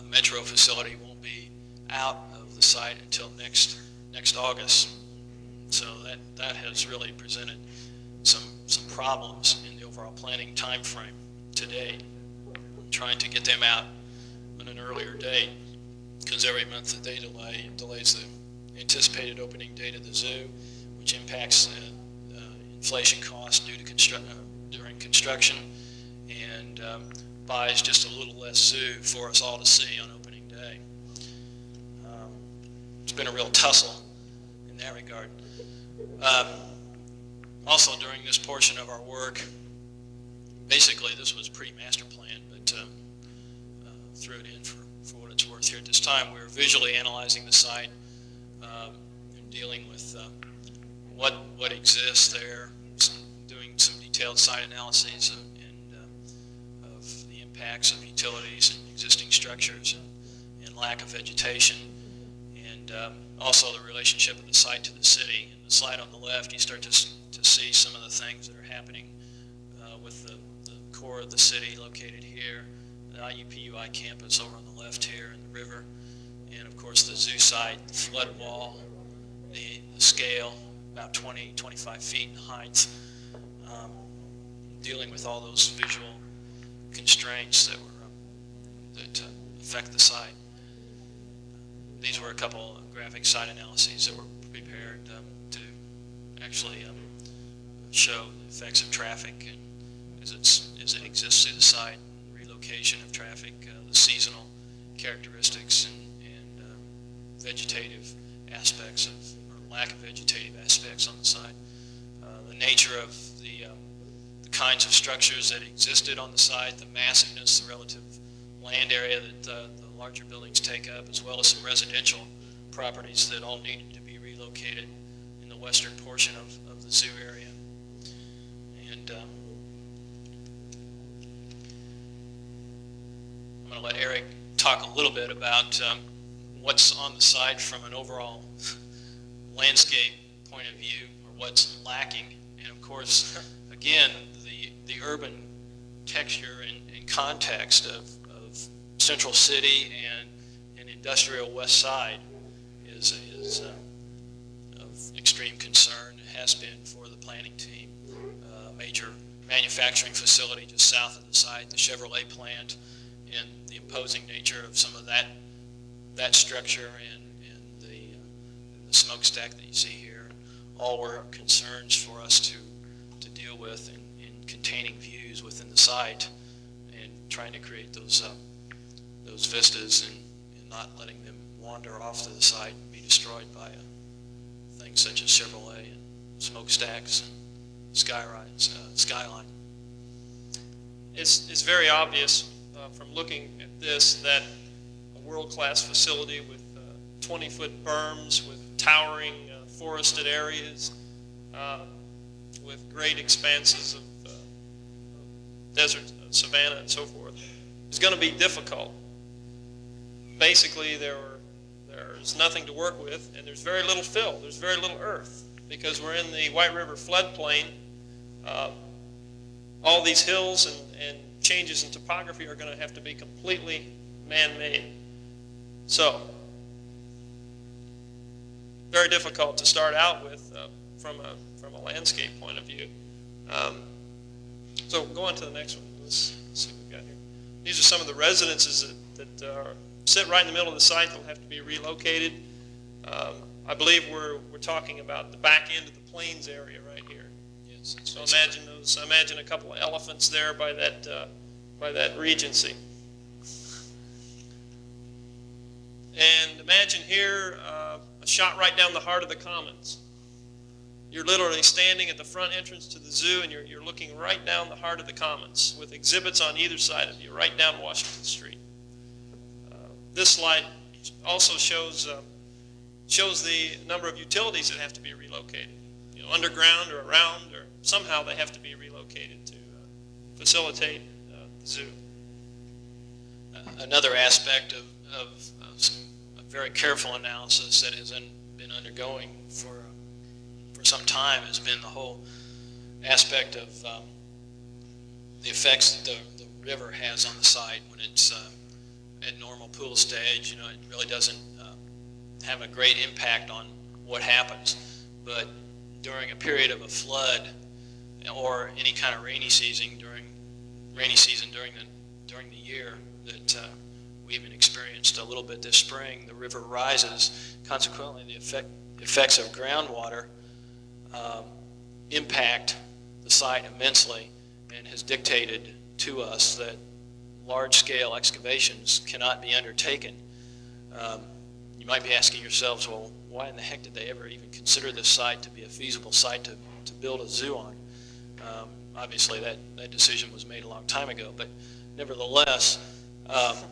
Metro facility won't be out of the site until next August. So that has really presented some problems in the overall planning time frame to date. Trying to get them out on an earlier date, because every month that they delay, it delays the anticipated opening date of the zoo, which impacts inflation costs due to during construction, and buys just a little less zoo for us all to see on opening day. It's been a real tussle in that regard. Also, during this portion of our work, basically this was pre-master plan, but threw it in for what it's worth here at this time. We were visually analyzing the site and dealing with what exists there, doing some detailed site analyses of the impacts of utilities and existing structures and lack of vegetation, and also the relationship of the site to the city. In the slide on the left, you start to see some of the things that are happening with the core of the city located here, the IUPUI campus over on the left here in the river, and of course the zoo site, the flood wall, the scale, about 20-25 feet in height, dealing with all those visual constraints that affect the site. These were a couple of graphic site analyses that were prepared to actually show the effects of traffic and as it exists through the site, relocation of traffic, the seasonal characteristics and vegetative aspects or lack of vegetative aspects on the site, the nature of the kinds of structures that existed on the site, the massiveness, the relative land area that the larger buildings take up, as well as some residential properties that all needed to be relocated in the western portion of the zoo area. And I'm going to let Eric talk a little bit about what's on the site from an overall landscape point of view, or what's lacking. And of course, again, the urban texture and context of Central City and an industrial west side is of extreme concern. It has been for the planning team. Major manufacturing facility just south of the site, the Chevrolet plant, and the imposing nature of some of that structure and the smokestack that you see here, all were concerns for us to deal with in containing views within the site and trying to create those vistas and not letting them wander off to the site and be destroyed by things such as Chevrolet and smokestacks and skyline. It's very obvious from looking at this that a world-class facility with 20-foot berms, with towering forested areas, with great expanses of desert, savanna, and so forth, is going to be difficult. Basically, there's nothing to work with, and there's very little fill. There's very little earth. because we're in the White River floodplain. All these hills and changes in topography are going to have to be completely man-made. So, very difficult to start out with from a landscape point of view. So go on to the next one. Let's see what we've got here. These are some of the residences that sit right in the middle of the site that will have to be relocated. I believe we're talking about the back end of the plains area right here. Yes. So imagine those. Imagine a couple of elephants there by that Regency. And imagine here a shot right down the heart of the Commons. You're literally standing at the front entrance to the zoo, and you're looking right down the heart of the Commons with exhibits on either side of you, right down Washington Street. This slide also shows the number of utilities that have to be relocated. You know, underground or around, or somehow they have to be relocated to facilitate the zoo. Another aspect of a very careful analysis that has been undergoing for some time has been the whole aspect of the effects that the river has on the site when it's at normal pool stage. You know, it really doesn't have a great impact on what happens, but during a period of a flood or any kind of rainy season during the year that we even experienced a little bit this spring, the river rises. Consequently, the effects of groundwater impact the site immensely, and has dictated to us that large-scale excavations cannot be undertaken. You might be asking yourselves, well, why in the heck did they ever even consider this site to be a feasible site to build a zoo on? Obviously, that decision was made a long time ago, but nevertheless, and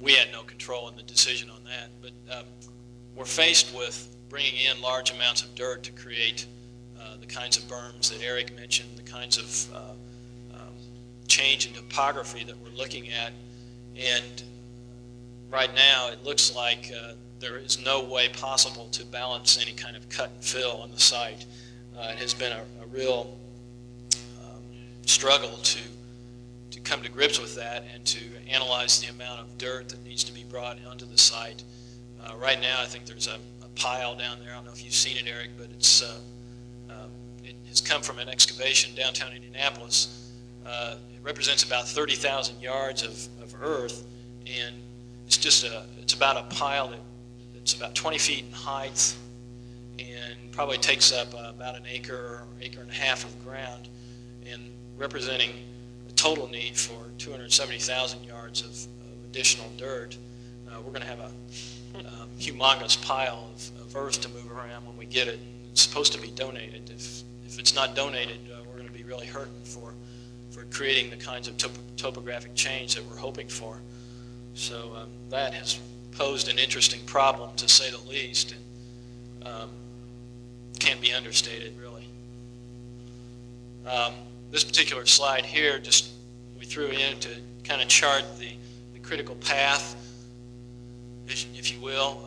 we had no control in the decision on that, but we're faced with bringing in large amounts of dirt to create the kinds of berms that Eric mentioned, the kinds of change in topography that we're looking at. And right now it looks like there is no way possible to balance any kind of cut and fill on the site. It has been a real struggle to come to grips with that and to analyze the amount of dirt that needs to be brought onto the site. Right now I think there's a pile down there. I don't know if you've seen it, Eric, but it has come from an excavation downtown Indianapolis. It represents about 30,000 yards of earth, and it's about a pile that's about 20 feet in height and probably takes up about an acre or acre and a half of ground, and representing a total need for 270,000 yards of additional dirt. We're going to have a humongous pile of earth to move around when we get it. It's supposed to be donated. If it's not donated, we're going to be really hurting for creating the kinds of topographic change that we're hoping for. So that has posed an interesting problem, to say the least, and can't be understated, really. This particular slide here, we threw in to kind of chart the critical path, if you will,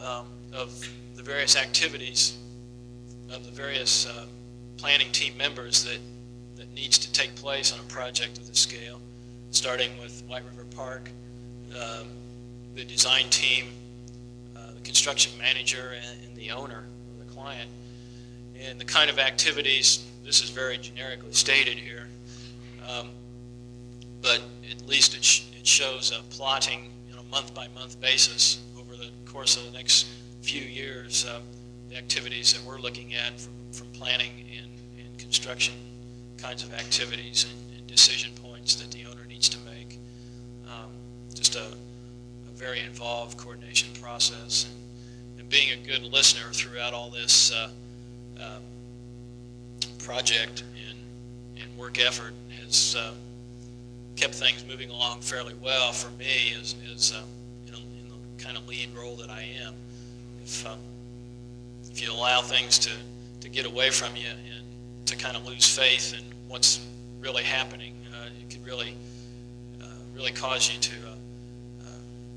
of the various activities of the various planning team members that needs to take place on a project of this scale, starting with White River Park, the design team, the construction manager, and the owner, or the client. And the kind of activities, this is very generically stated here, but at least it shows plotting on a month-by-month basis over the course of the next few years, the activities that we're looking at from planning and construction kinds of activities and decision points that the owner needs to make. Just a very involved coordination process, and being a good listener throughout all this project and work effort has kept things moving along fairly well for me as in the kind of lead role that I am. If you allow things to get away from you and to kind of lose faith in what's really happening, it could really cause you to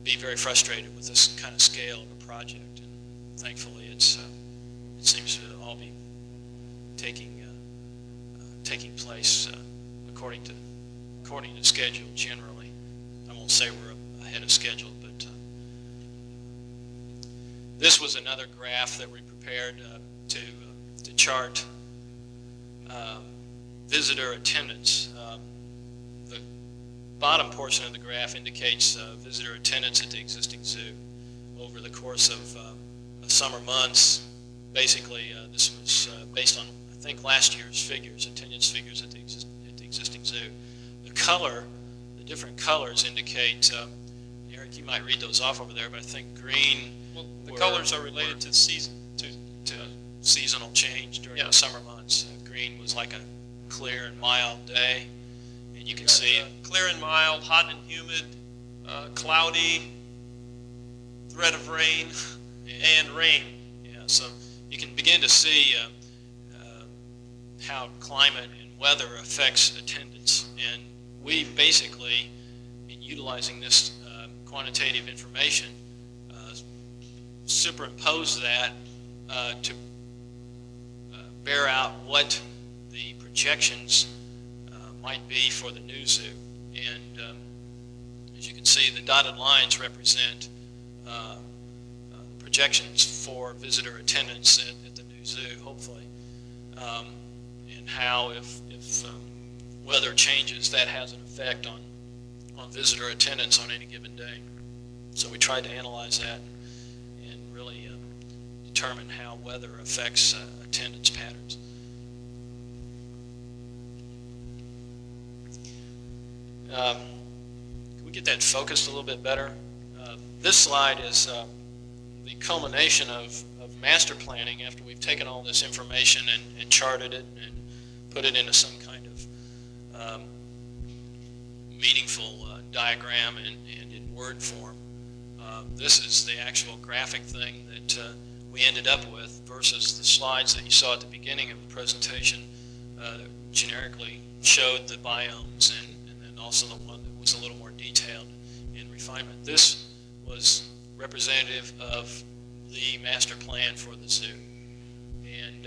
be very frustrated with this kind of scale of a project. And thankfully, it's it seems to all be taking place according to schedule generally. I won't say we're ahead of schedule, but this was another graph that we prepared to chart visitor attendance. The bottom portion of the graph indicates visitor attendance at the existing zoo over the course of summer months. Basically, this was based on, I think, last year's figures, attendance figures at the existing zoo. The different colors indicate, Eric, you might read those off over there, but I think green. Well, the colors are related to season, to seasonal change during the summer months. Green was like a clear and mild day, and you can see clear and mild, hot and humid, cloudy, threat of rain, and rain. Yeah, so you can begin to see how climate and weather affects attendance. And we basically, in utilizing this quantitative information, superimpose that to bear out what the projections might be for the new zoo. And as you can see, the dotted lines represent projections for visitor attendance at the new zoo, hopefully, and how if weather changes, that has an effect on visitor attendance on any given day. So we tried to analyze that and really determine how weather affects attendance patterns. Can we get that focused a little bit better? This slide is the culmination of master planning after we've taken all this information and charted it and put it into some kind of meaningful diagram and in word form. This is the actual graphic thing that we ended up with versus the slides that you saw at the beginning of the presentation that generically showed the biomes and then also the one that was a little more detailed in refinement. This was representative of the master plan for the zoo. And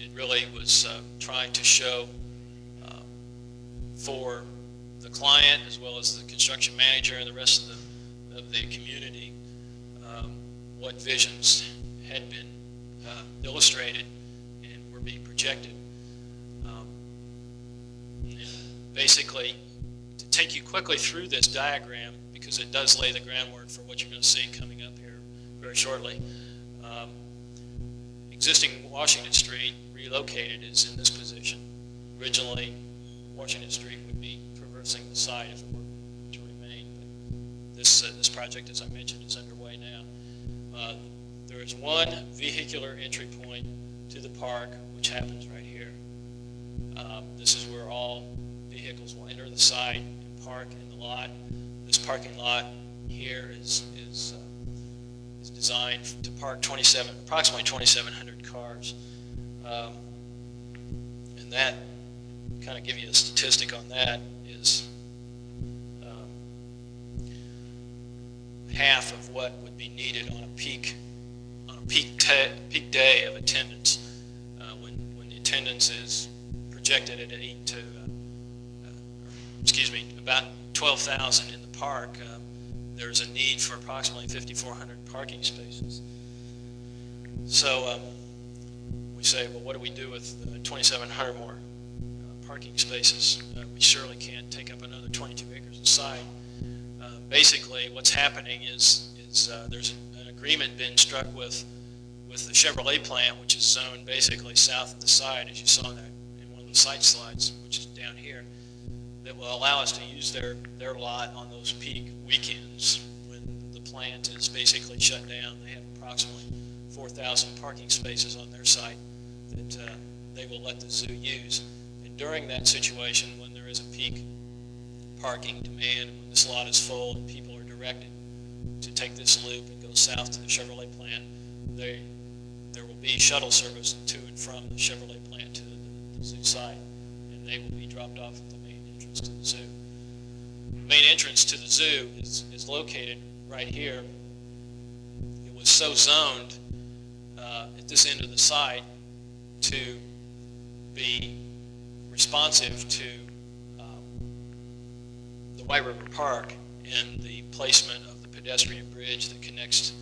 it really was trying to show for the client as well as the construction manager and the rest of the community what visions had been illustrated and were being projected. And basically, to take you quickly through this diagram, because it does lay the groundwork for what you're going to see coming up here very shortly. Existing Washington Street relocated is in this position. Originally, Washington Street would be traversing the site if it were to remain, but this project, as I mentioned, is underway now. There is one vehicular entry point to the park, which happens right here. This is where all vehicles will enter the site and park in the lot. This parking lot here is designed to park approximately 2,700 cars. And that, kind of give you a statistic on that, is half of what would be needed on a peak day of attendance. When the attendance is projected at about 12,000 in the park, there's a need for approximately 5,400 parking spaces. So we say, well, what do we do with 2,700 more parking spaces? We surely can't take up another 22 acres of site. Basically, what's happening is there's an agreement been struck with the Chevrolet plant, which is zoned basically south of the site, as you saw that in one of the site slides, which is down here, that will allow us to use their lot on those peak weekends when the plant is basically shut down. They have approximately 4,000 parking spaces on their site that they will let the zoo use. And during that situation, when there is a peak parking demand, when this lot is full and people are directed to take this loop and go south to the Chevrolet plant, there will be shuttle service to and from the Chevrolet plant to the zoo site, and they will be dropped off at the main entrance to the zoo. The main entrance to the zoo is located right here. It was so zoned at this end of the site to be responsive to the White River Park and the placement of the pedestrian bridge that connects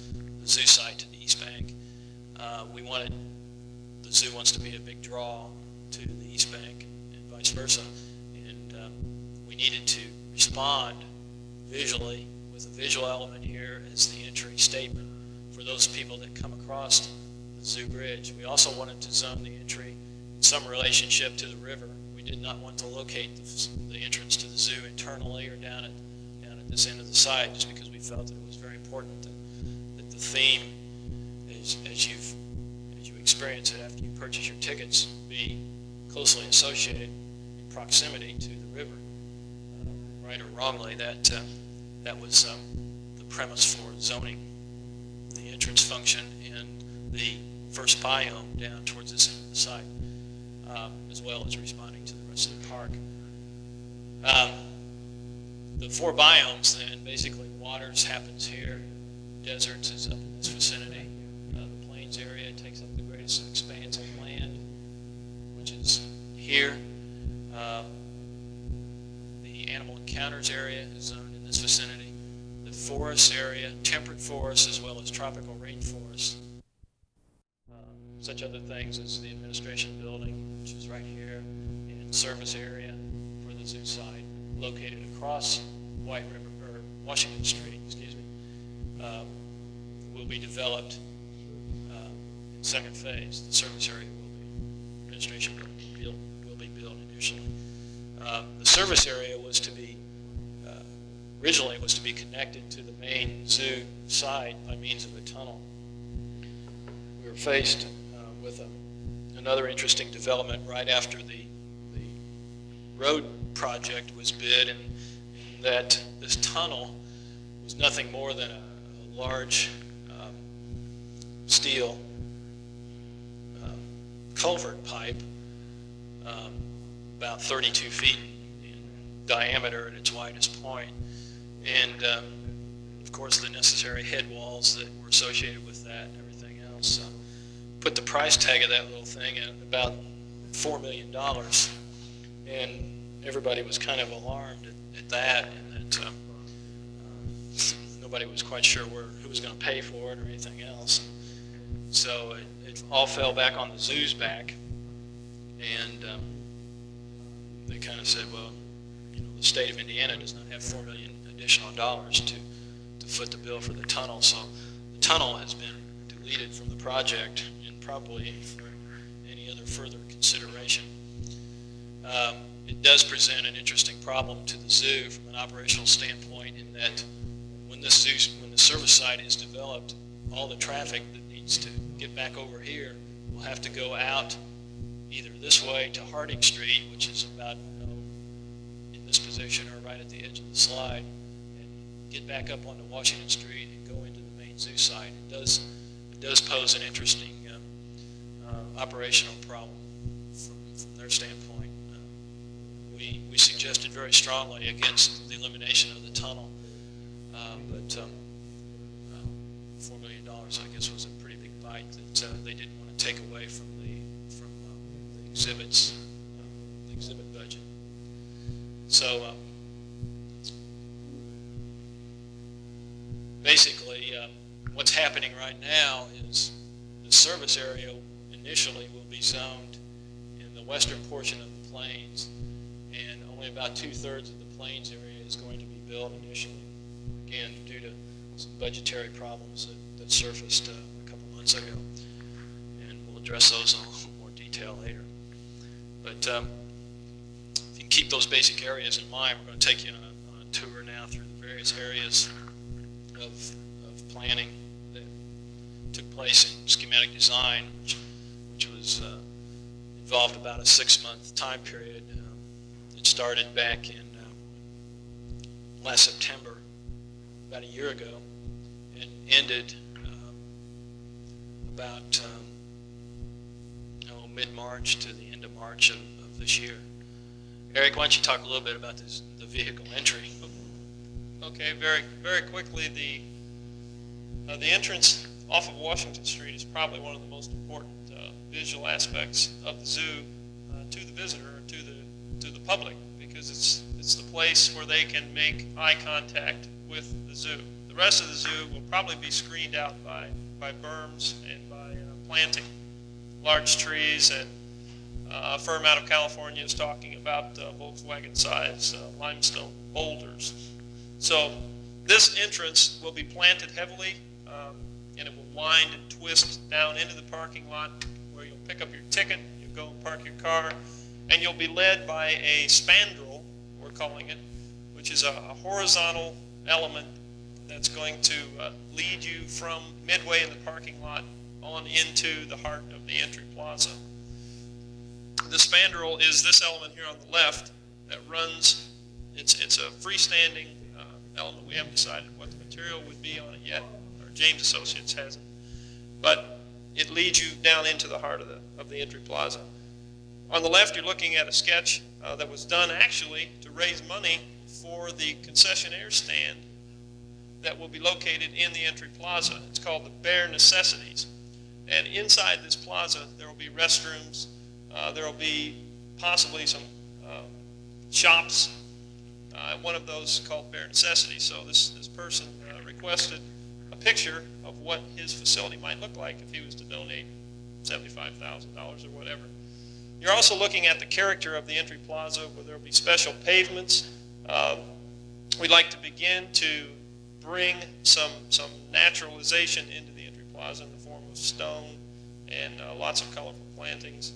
the zoo site to the East Bank. The zoo wants to be a big draw to the East Bank and vice versa, and we needed to respond visually with a visual element here as the entry statement for those people that come across the zoo bridge. We also wanted to zone the entry in some relationship to the river. We did not want to locate the entrance to the zoo internally or down at this end of the site, just because we felt that it was very important that the theme, as you experience it after you purchase your tickets, be closely associated in proximity to the river. Right or wrongly, that was the premise for zoning the entrance function in the first biome down towards this end of the site, as well as responding to the rest of the park. The 4 biomes then, basically waters happens here, deserts is up in this vicinity, the plains area takes up the greatest expanse of land, which is here. The animal encounters area is zoned in this vicinity. The forest area, temperate forests as well as tropical rainforests. Such other things as the administration building, which is right here, and service area for the zoo site, located across White River, or Washington Street, excuse me, will be developed in second phase. The service area will be, administration building will be built initially. The service area was to be, originally was to be connected to the main zoo site by means of a tunnel. We were faced with another interesting development right after the road project was bid, and that this tunnel was nothing more than a large steel culvert pipe, about 32 feet in diameter at its widest point, and of course the necessary head walls that were associated with that and everything else. Put the price tag of that little thing at about $4 million, and everybody was kind of alarmed at that, and that nobody was quite sure who was going to pay for it or anything else. So it all fell back on the zoo's back, and they kind of said, well, the state of Indiana does not have $4 million additional dollars to foot the bill for the tunnel, so the tunnel has been deleted from the project, and probably for any other further consideration. It does present an interesting problem to the zoo from an operational standpoint, in that when the service site is developed, all the traffic that needs to get back over here will have to go out either this way to Harding Street, which is about in this position or right at the edge of the slide, and get back up onto Washington Street and go into the main zoo site. It does pose an interesting operational problem from their standpoint. We suggested very strongly against the elimination of the tunnel, but $4 million, I guess, was a pretty big bite that they didn't want to take away from the exhibit budget. So basically, what's happening right now is the service area initially will be zoned in the western portion of the plains, and only about 2/3 of the plains area is going to be built initially, again, due to some budgetary problems that surfaced a couple months ago. And we'll address those in a little more detail later. But if you keep those basic areas in mind, we're going to take you on a tour now through the various areas of planning that took place in schematic design, which was involved about a 6-month time period. It started back in last September, about a year ago, and ended about mid-March to the end of March of this year. Eric, why don't you talk a little bit about the vehicle entry? Okay, very quickly, the entrance off of Washington Street is probably one of the most important visual aspects of the zoo to the visitor, or to the public, because it's the place where they can make eye contact with the zoo. The rest of the zoo will probably be screened out by berms and by planting large trees, and a firm out of California is talking about Volkswagen-sized limestone boulders. So this entrance will be planted heavily, and it will wind and twist down into the parking lot where you'll pick up your ticket, you'll go and park your car, and you'll be led by a spandrel, we're calling it, which is a horizontal element that's going to lead you from midway in the parking lot on into the heart of the entry plaza. The spandrel is this element here on the left that runs. It's a freestanding element. We haven't decided what the material would be on it yet, or James Associates hasn't. But it leads you down into the heart of the entry plaza. On the left, you're looking at a sketch that was done actually to raise money for the concessionaire stand that will be located in the entry plaza. It's called the Bare Necessities. And inside this plaza, there will be restrooms. There will be possibly some shops. One of those is called Bare Necessities. So this person requested a picture of what his facility might look like if he was to donate $75,000 or whatever. You're also looking at the character of the entry plaza, where there will be special pavements. We'd like to begin to bring some naturalization into the entry plaza in the form of stone and lots of colorful plantings,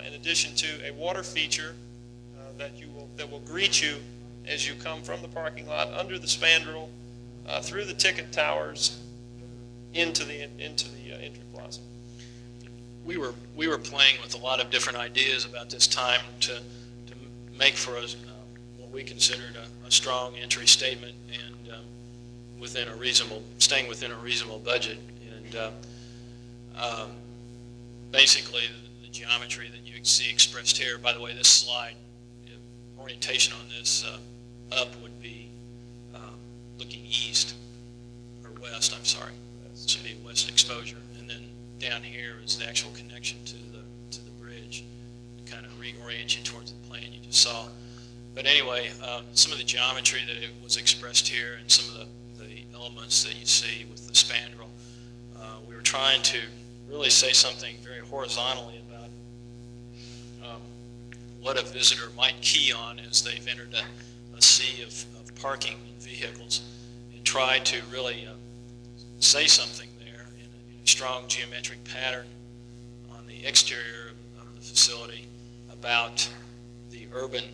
in addition to a water feature that will greet you as you come from the parking lot, under the spandrel, through the ticket towers, into the entry plaza. We were playing with a lot of different ideas about this time to make for us what we considered a strong entry statement, and staying within a reasonable budget. And basically, the geometry that you see expressed here. By the way, this slide orientation on this up would be looking east or west. I'm sorry, this would be west exposure, and then down here is the actual connection to the bridge, to kind of reorient you towards the plane you just saw. But anyway, some of the geometry that it was expressed here, and some of the elements that you see with the spandrel, we were trying to really say something very horizontally about what a visitor might key on as they've entered a sea of parking vehicles, and try to really say something there in a strong geometric pattern on the exterior of the facility about the urban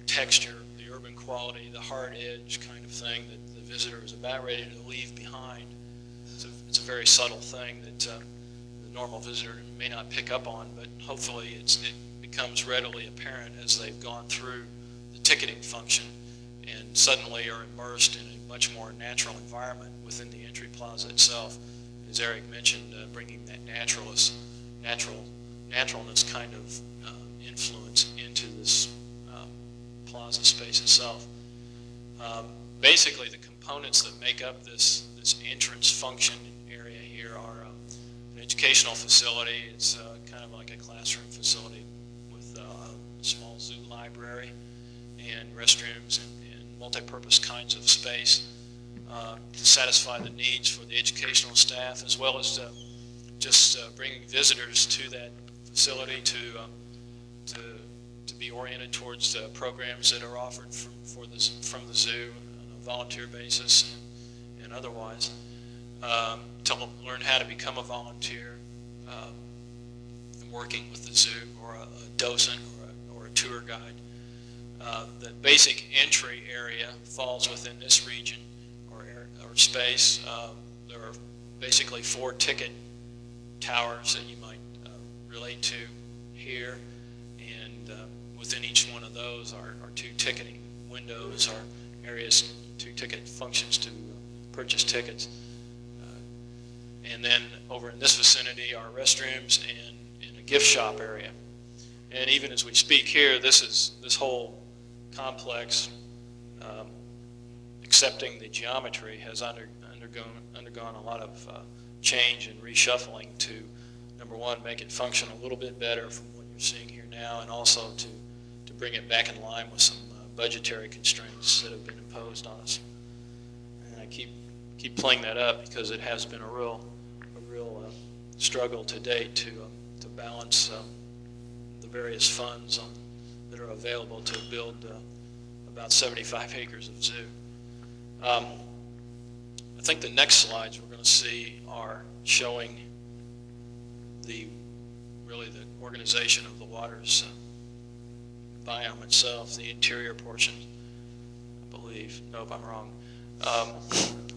texture, the urban quality, the hard edge kind of thing that the visitor is about ready to leave behind. It's a very subtle thing that the normal visitor may not pick up on, but hopefully it becomes readily apparent as they've gone through the ticketing function and suddenly are immersed in a much more natural environment within the entry plaza itself. As Eric mentioned, bringing that naturalness kind of influence into this plaza space itself. Basically, the components that make up this entrance function area here are an educational facility. It's kind of like a classroom facility with a small zoo library and restrooms and multi-purpose kinds of space to satisfy the needs for the educational staff, as well as just bringing visitors to that facility to be oriented towards programs that are offered from the zoo on a volunteer basis and otherwise, to learn how to become a volunteer working with the zoo, or a docent or a tour guide. The basic entry area falls within this region or space. There are basically 4 ticket towers that you might relate to here, and within each one of those are 2 ticketing windows, or areas, 2 ticket functions to purchase tickets. And then over in this vicinity are restrooms and a gift shop area. And even as we speak here, this whole complex, accepting the geometry, has undergone a lot of change and reshuffling to, number one, make it function a little bit better from what you're seeing here now, and also to bring it back in line with some budgetary constraints that have been imposed on us. And I keep playing that up because it has been a real struggle to date to balance the various funds that are available to build about 75 acres of zoo. I think the next slides we're going to see are showing really the organization of the waters biome itself, the interior portion, I believe. Nope, I'm wrong.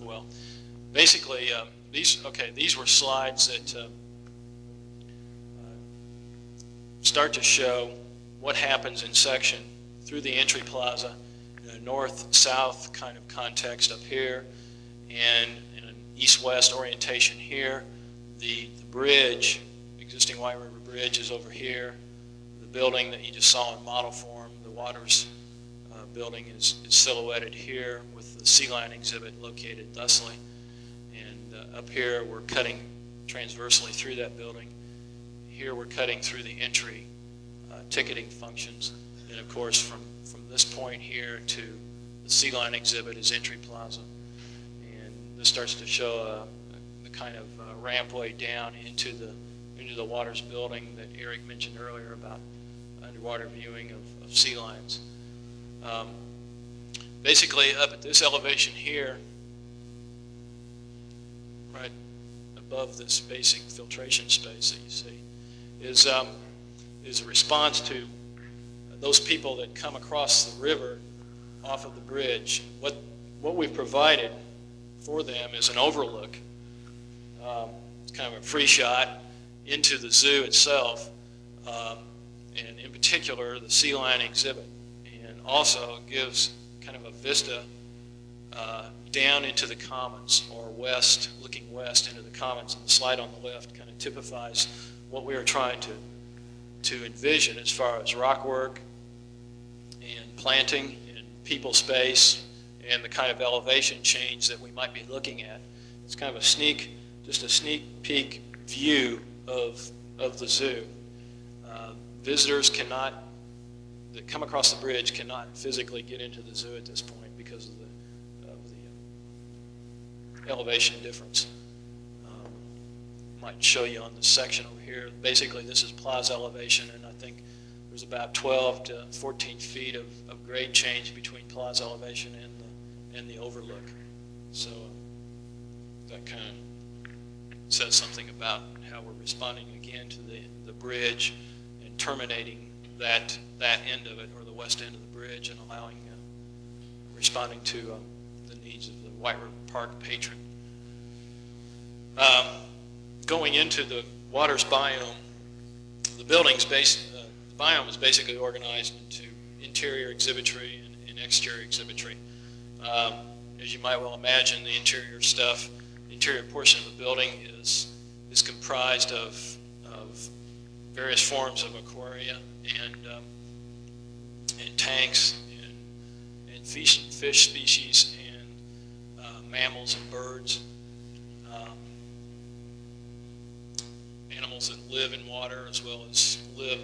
Well, basically, these were slides that start to show what happens in section through the entry plaza in a north-south kind of context up here, and in an east-west orientation here. The bridge, existing White River Bridge, is over here. The building that you just saw in model form, the Waters building, is silhouetted here with the sea lion exhibit located thusly. And up here we're cutting transversely through that building. Here we're cutting through the entry ticketing functions. And of course from this point here to the sea lion exhibit is entry plaza. And this starts to show the kind of rampway down into the Waters building that Eric mentioned earlier about underwater viewing of sea lions. Basically, up at this elevation here, right above this basic filtration space that you see, is a response to those people that come across the river off of the bridge. What we've provided for them is an overlook. It's kind of a free shot into the zoo itself, and in particular the sea lion exhibit, and also gives kind of a vista down into the commons, or west, looking west into the commons. And the slide on the left kind of typifies what we are trying to envision as far as rock work and planting and people space and the kind of elevation change that we might be looking at. It's kind of just a sneak peek view of the zoo. Visitors that come across the bridge cannot physically get into the zoo at this point because of the elevation difference. Might show you on this section over here. Basically, this is plaza elevation, and I think there's about 12 to 14 feet of grade change between plaza elevation and the overlook. So that kind of says something about how we're responding again to the bridge and terminating that end of it, or the west end of the bridge, and allowing responding to the needs of the White River Park patron. Going into the Waters biome, the biome is basically organized into interior exhibitry and exterior exhibitry. As you might well imagine, the interior portion of the building is comprised of various forms of aquaria and tanks and fish species and mammals and birds. Animals that live in water as well as live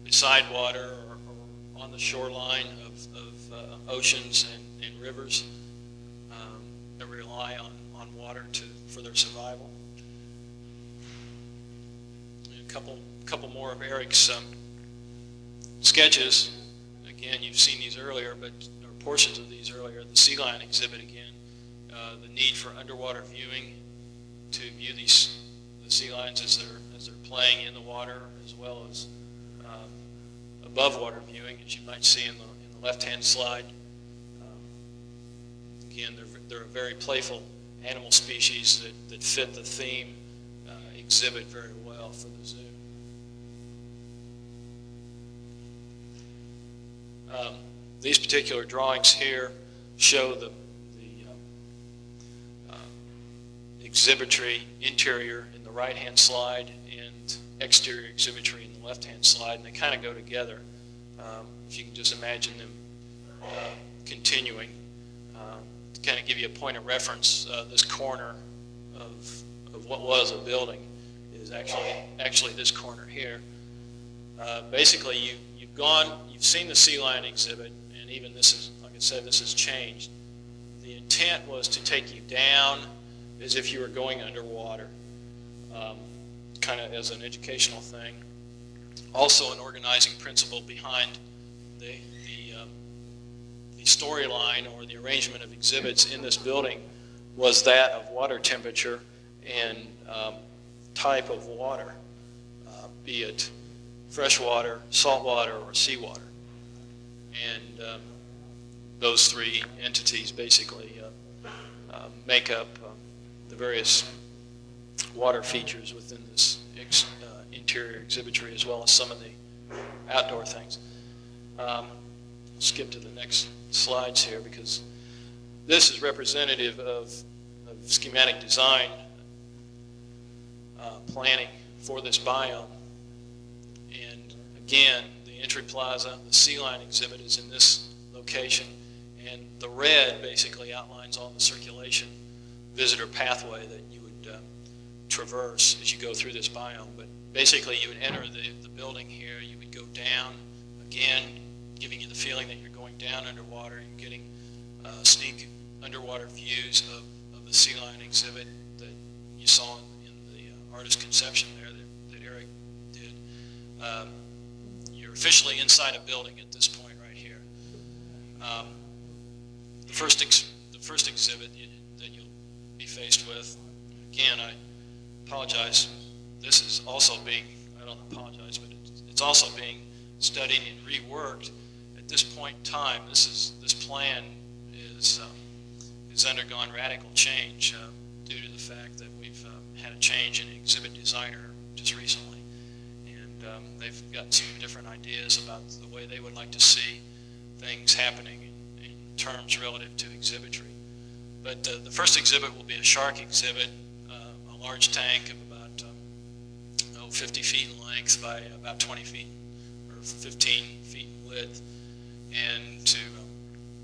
beside water or on the shoreline of oceans and rivers that rely on water for their survival. And a couple more of Eric's sketches. Again, you've seen these earlier, or portions of these earlier. The sea lion exhibit again, the need for underwater viewing to view the sea lions as they're playing in the water, as well as above water viewing, as you might see in the left-hand slide. Again, they're a very playful animal species that fit the theme exhibit very well for the zoo. These particular drawings here show the exhibitry interior in the right-hand slide and exterior exhibitry in the left-hand slide, and they kind of go together. If you can just imagine them continuing. To kind of give you a point of reference, this corner of of what was a building is actually this corner here. Basically, you've seen the sea lion exhibit, and even this is, like I said, this has changed. The intent was to take you down as if you were going underwater, kind of as an educational thing. Also, an organizing principle behind the storyline or the arrangement of exhibits in this building was that of water temperature and type of water, be it freshwater, saltwater, or seawater. And those three entities basically make up the various water features within this interior exhibitry, as well as some of the outdoor things. I'll skip to the next slides here because this is representative of schematic design planning for this biome. And again, the entry plaza, the sea lion exhibit is in this location, and the red basically outlines all the circulation visitor pathway that you would traverse as you go through this biome. But basically you would enter the building here, you would go down, again giving you the feeling that you're going down underwater. You're getting sneak underwater views of the sea lion exhibit that you saw in the artist conception there that Eric did. You're officially inside a building at this point right here. The first exhibit that you'll be faced with, again, I apologize, this is also being, I don't apologize, but it's also being studied and reworked. At this point in time, this plan has undergone radical change due to the fact that we've had a change in exhibit designer just recently. And they've got some different ideas about the way they would like to see things happening in terms relative to exhibitry. But the first exhibit will be a shark exhibit, a large tank of about 50 feet in length by about 20 feet or 15 feet in width, and to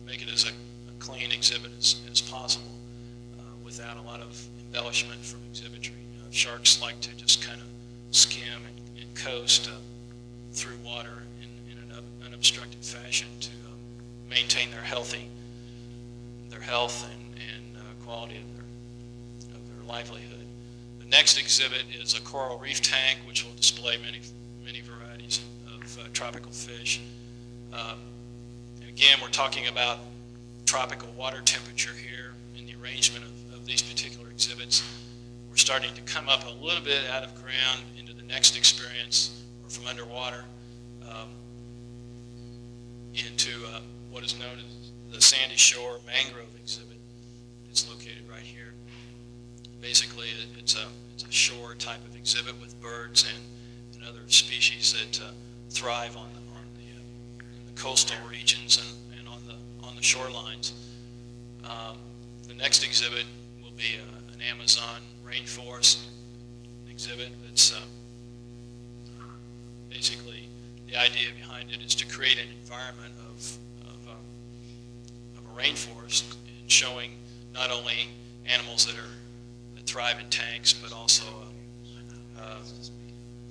make it as a clean exhibit as possible without a lot of embellishment from exhibitry. Sharks like to just kind of skim and coast through water in an unobstructed fashion to maintain their health and quality of their livelihood. The next exhibit is a coral reef tank, which will display many varieties of tropical fish. Again, we're talking about tropical water temperature here in the arrangement of these particular exhibits. We're starting to come up a little bit out of ground into the next experience, or from underwater, into what is known as the Sandy Shore Mangrove exhibit. It's located right here. Basically, it's a shore type of exhibit with birds and other species that thrive in the coastal regions and on the shorelines. The next exhibit will be an Amazon rainforest exhibit. That's basically the idea behind it is to create an environment of a rainforest, and showing not only animals that thrive in tanks, but also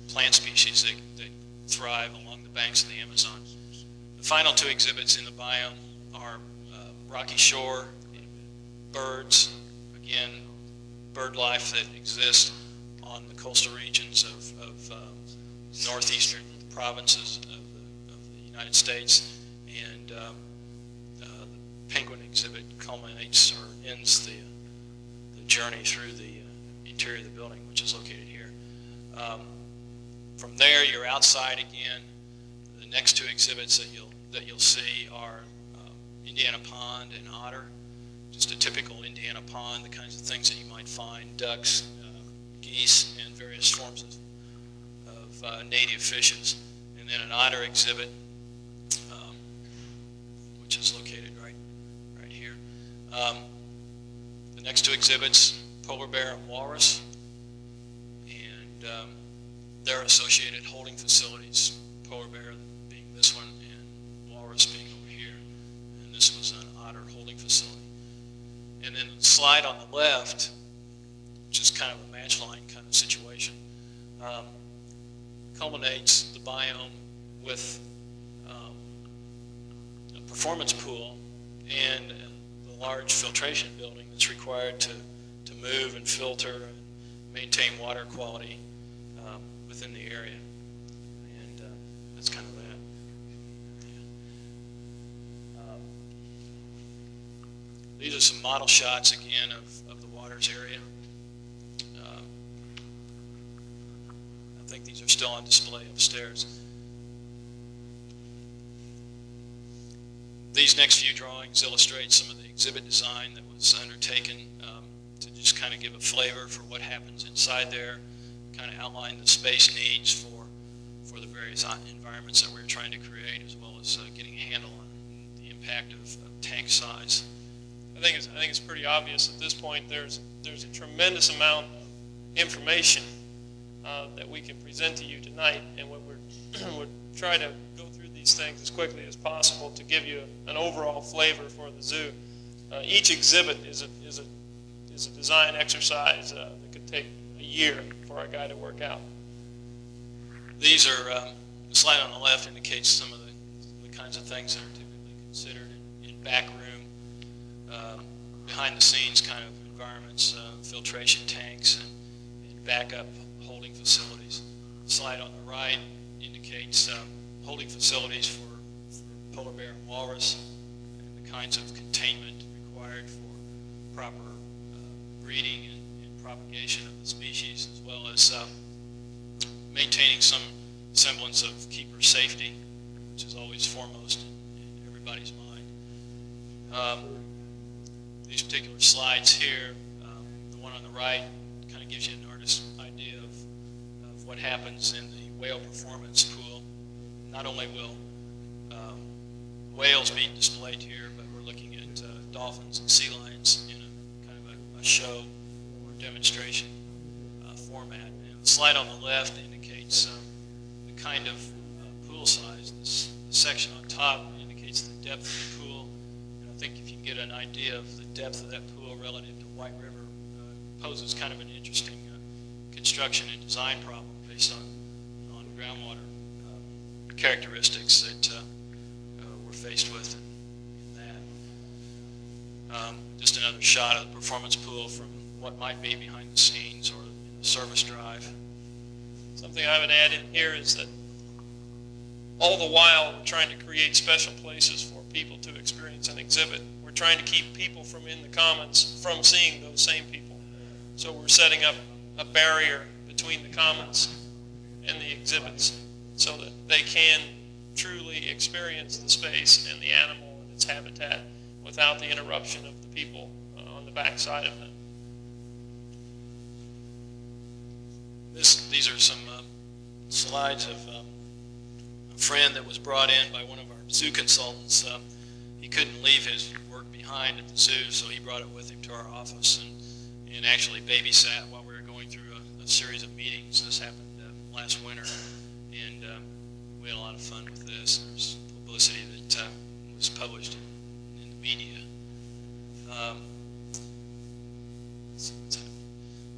plant species that thrive along the banks of the Amazon. The final two exhibits in the biome are rocky shore, birds, again, bird life that exists on the coastal regions of northeastern provinces of the United States, and the penguin exhibit culminates or ends the journey through the interior of the building, which is located here. From there, you're outside again. The next two exhibits that you'll see are Indiana pond and otter, just a typical Indiana pond, the kinds of things that you might find, ducks, geese, and various forms of native fishes. And then an otter exhibit, which is located right here. The next two exhibits, polar bear and walrus, and their associated holding facilities, polar bear being this one and walrus being over here, and this was an otter holding facility. And then the slide on the left which is kind of a match line kind of situation, culminates the biome with a performance pool and the large filtration building that's required to move and filter and maintain water quality within the area. And that's kind of that. Yeah. These are some model shots again of the waters area. I think these are still on display upstairs. These next few drawings illustrate some of the exhibit design that was undertaken to just kind of give a flavor for what happens inside there, kind of outline the space needs for the various environments that we're trying to create, as well as getting a handle on the impact of tank size. I think it's pretty obvious at this point. There's a tremendous amount of information that we can present to you tonight, and what we're trying to go through these things as quickly as possible to give you an overall flavor for the zoo. Each exhibit is a design exercise that could take a year for our guy to work out. These are, the slide on the left indicates some of the kinds of things that are typically considered in back room, behind the scenes kind of environments, filtration tanks and backup holding facilities. The slide on the right indicates holding facilities for polar bear and walrus, and the kinds of containment required for proper breeding and propagation of the species, as well as maintaining some semblance of keeper safety, which is always foremost in everybody's mind. These particular slides here, the one on the right kind of gives you an artist's idea of what happens in the whale performance pool. Not only will whales be displayed here, but we're looking at dolphins and sea lions in a kind of a show or demonstration format. And the slide on the left indicates the kind of pool size. The section on top indicates the depth of the pool. And I think if you can get an idea of the depth of that pool relative to White River, poses kind of an interesting construction and design problem based on groundwater characteristics that we're faced with in that. Just another shot of the performance pool from what might be behind the scenes or in the service drive. Something I would add in here is that all the while we're trying to create special places for people to experience an exhibit. We're trying to keep people from in the commons from seeing those same people. So we're setting up a barrier between the commons and the exhibits so that they can truly experience the space and the animal and its habitat without the interruption of the people on the backside of them. These are some slides of a friend that was brought in by one of our zoo consultants. He couldn't leave his work behind at the zoo, so he brought it with him to our office and actually babysat while we were going through a series of meetings. This happened last winter, and we had a lot of fun with this. There's publicity that was published in the media.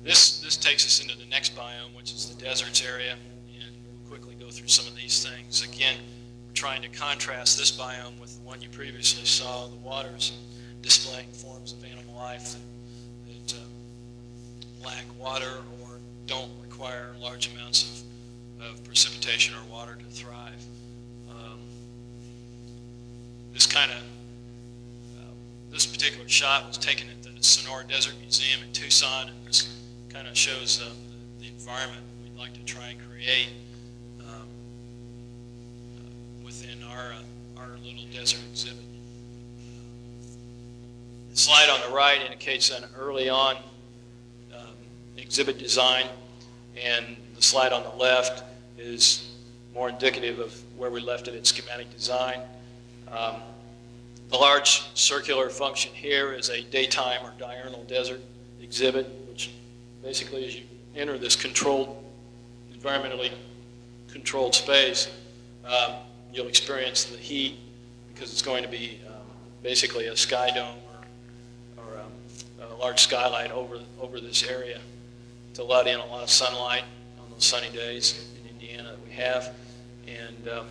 This takes us into the next biome, which is the deserts area, and we'll quickly go through some of these things. Again, we're trying to contrast this biome with the one you previously saw, the waters, displaying forms of animal life that lack water or don't require large amounts of precipitation or water to thrive. This particular shot was taken at the Sonora Desert Museum in Tucson, and this kind of shows the environment we'd like to try and create within our little desert exhibit. The slide on the right indicates an early on exhibit design, and the slide on the left is more indicative of where we left it at schematic design. The large circular function here is a daytime or diurnal desert exhibit, which basically as you enter this environmentally controlled space, you'll experience the heat because it's going to be basically a sky dome or a large skylight over this area. to let in a lot of sunlight on those sunny days in Indiana that we have, and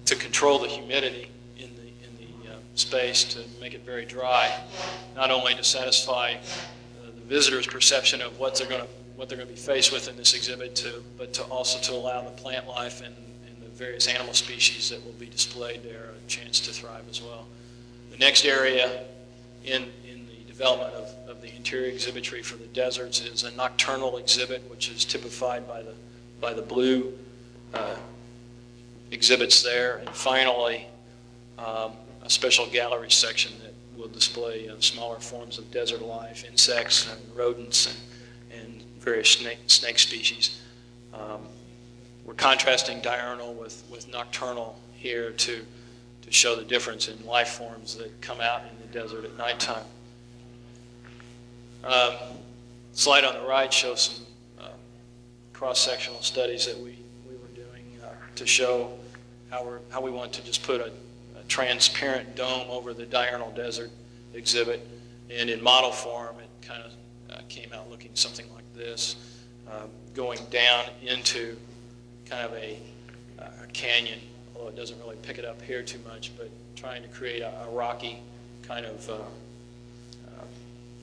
to control the humidity in the space, to make it very dry, not only to satisfy the visitor's perception of what they're going to be faced with in this exhibit, but to also to allow the plant life and the various animal species that will be displayed there a chance to thrive as well. The next area in the development of the interior exhibitry for the deserts is a nocturnal exhibit, which is typified by the blue exhibits there, and finally a special gallery section that will display smaller forms of desert life, insects and rodents and various snake species. We're contrasting diurnal with nocturnal here to show the difference in life forms that come out in the desert at nighttime. Slide on the right shows some cross-sectional studies that we were doing to show how we want to just put a transparent dome over the diurnal desert exhibit, and in model form it kind of came out looking something like this, going down into kind of a canyon, although it doesn't really pick it up here too much, but trying to create a rocky kind of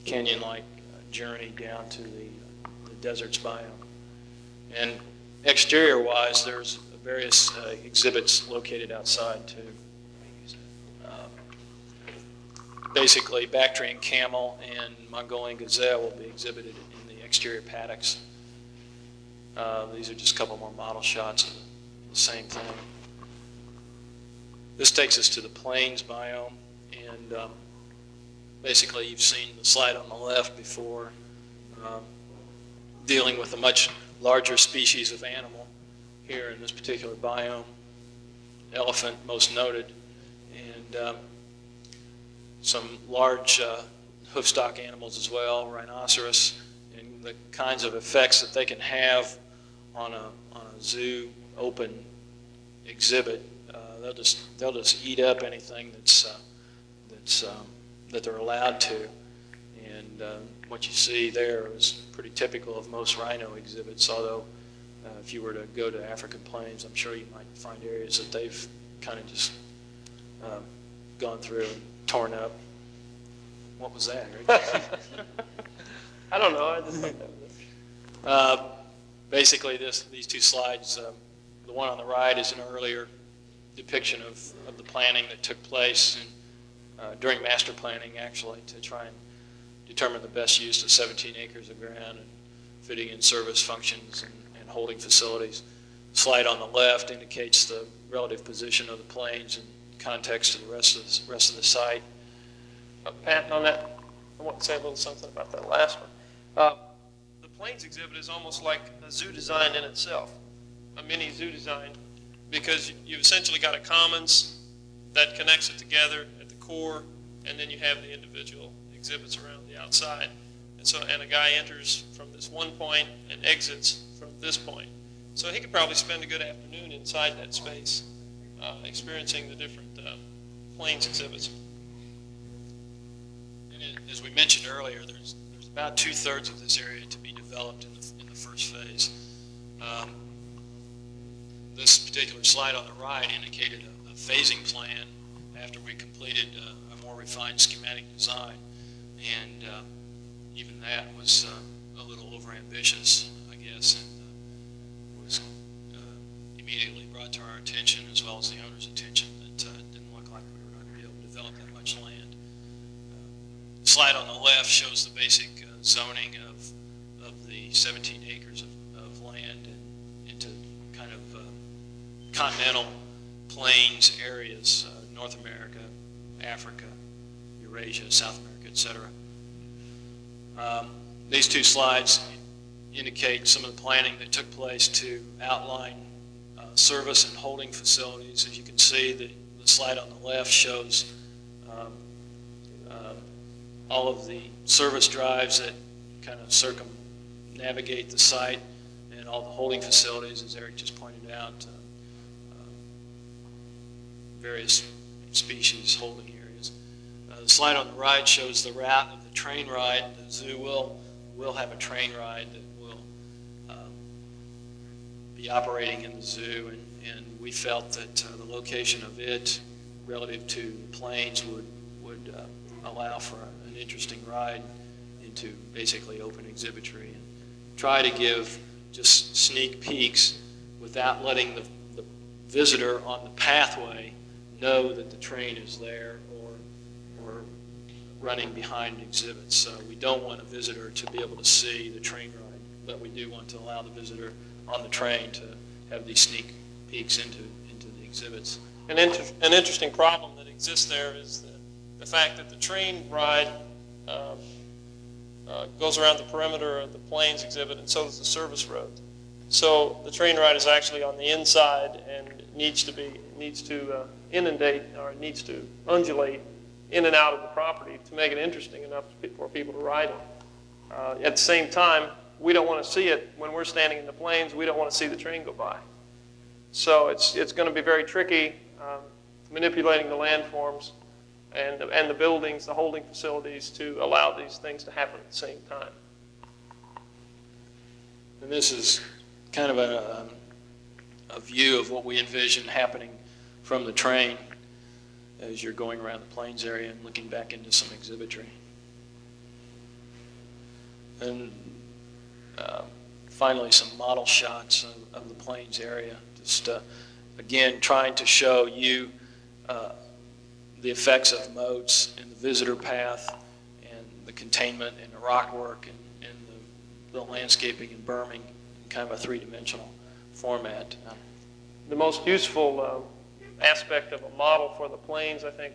canyon-like journey down to the desert's biome. And exterior-wise, there's various exhibits located outside too. Basically, Bactrian camel and Mongolian gazelle will be exhibited in the exterior paddocks. These are just a couple more model shots of the same thing. This takes us to the plains biome, and basically you've seen the slide on the left before, dealing with a much larger species of animal here in this particular biome, elephant most noted, and some large hoofstock animals as well, rhinoceros, and the kinds of effects that they can have on a zoo open exhibit. They'll just eat up anything that they're allowed to, and what you see there is pretty typical of most rhino exhibits. Although if you were to go to African plains, I'm sure you might find areas that they've kind of just gone through and torn up. What was that, Eric? I don't know. I just thought that was it. Basically, these two slides, the one on the right is an earlier depiction of the planning that took place during master planning, actually, to try and determine the best use of 17 acres of ground and fitting in service functions and holding facilities. The slide on the left indicates the relative position of the plains in context to the rest of the site. Pat, on that, I want to say a little something about that last one. The plains exhibit is almost like a zoo design in itself, a mini zoo design, because you've essentially got a commons that connects it together at the core, and then you have the individual exhibits around the outside. And a guy enters from this one point and exits from this point. So he could probably spend a good afternoon inside that space, experiencing the different plains exhibits. And as we mentioned earlier, there's about 2/3 of this area to be developed in the first phase. This particular slide on the right indicated a phasing plan after we completed a more refined schematic design, and even that was a little overambitious, I guess, and was immediately brought to our attention as well as the owner's attention that it didn't look like we were going to be able to develop that much land. The slide on the left shows the basic zoning of the 17 acres of land into kind of continental plains areas, North America, Africa, Eurasia, South America, etc. These two slides indicate some of the planning that took place to outline service and holding facilities. As you can see, the slide on the left shows all of the service drives that kind of circumnavigate the site, and all the holding facilities, as Eric just pointed out, various species holding areas. The slide on the right shows the route of the train ride. The zoo will have a train ride that will be operating in the zoo, and we felt that the location of it relative to the planes would allow for an interesting ride into basically open exhibitry, and try to give just sneak peeks without letting the visitor on the pathway know that the train is there or running behind exhibits. So we don't want a visitor to be able to see the train ride, but we do want to allow the visitor on the train to have these sneak peeks into the exhibits. An interesting problem that exists there is the fact that the train ride goes around the perimeter of the planes exhibit, and so does the service road. So the train ride is actually on the inside and needs to inundate, or it needs to undulate in and out of the property to make it interesting enough for people to ride it. At the same time, we don't want to see it when we're standing in the planes. We don't want to see the train go by. So it's going to be very tricky manipulating the landforms and the buildings, the holding facilities, to allow these things to happen at the same time. And this is kind of a view of what we envision happening from the train as you're going around the plains area and looking back into some exhibitry. And finally, some model shots of the plains area. Just again, trying to show you the effects of moats in the visitor path and the containment and the rock work and the landscaping and berming in kind of a three-dimensional format. The most useful aspect of a model for the plains, I think,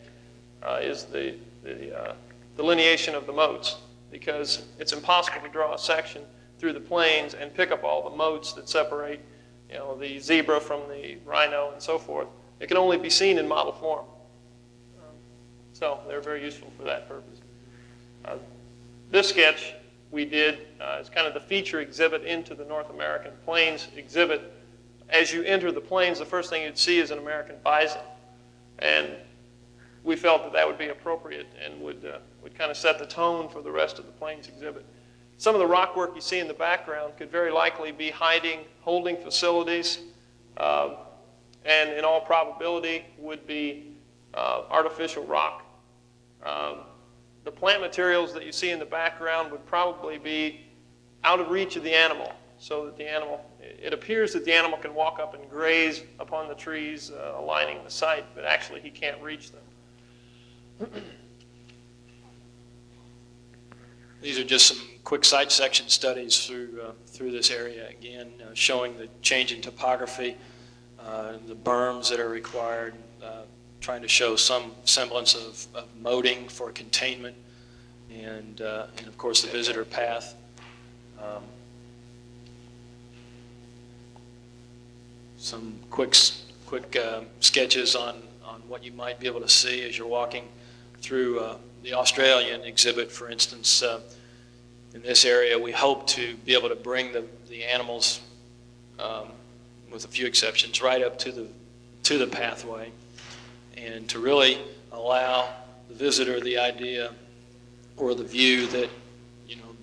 is the delineation of the moats, because it's impossible to draw a section through the plains and pick up all the moats that separate, the zebra from the rhino and so forth. It can only be seen in model form. So they're very useful for that purpose. This sketch we did is kind of the feature exhibit into the North American Plains exhibit. As you enter the plains, the first thing you'd see is an American bison. And we felt that would be appropriate and would kind of set the tone for the rest of the plains exhibit. Some of the rock work you see in the background could very likely be hiding holding facilities, and in all probability would be artificial rock. The plant materials that you see in the background would probably be out of reach of the animal, so that the animal, it appears that the animal can walk up and graze upon the trees aligning the site, but actually he can't reach them. These are just some quick site section studies through this area, again, showing the change in topography, the berms that are required, trying to show some semblance of moating for containment, and of course the visitor path. Some quick sketches on what you might be able to see as you're walking through the Australian exhibit, for instance. In this area, we hope to be able to bring the animals, with a few exceptions, right up to the pathway, and to really allow the visitor the idea or the view that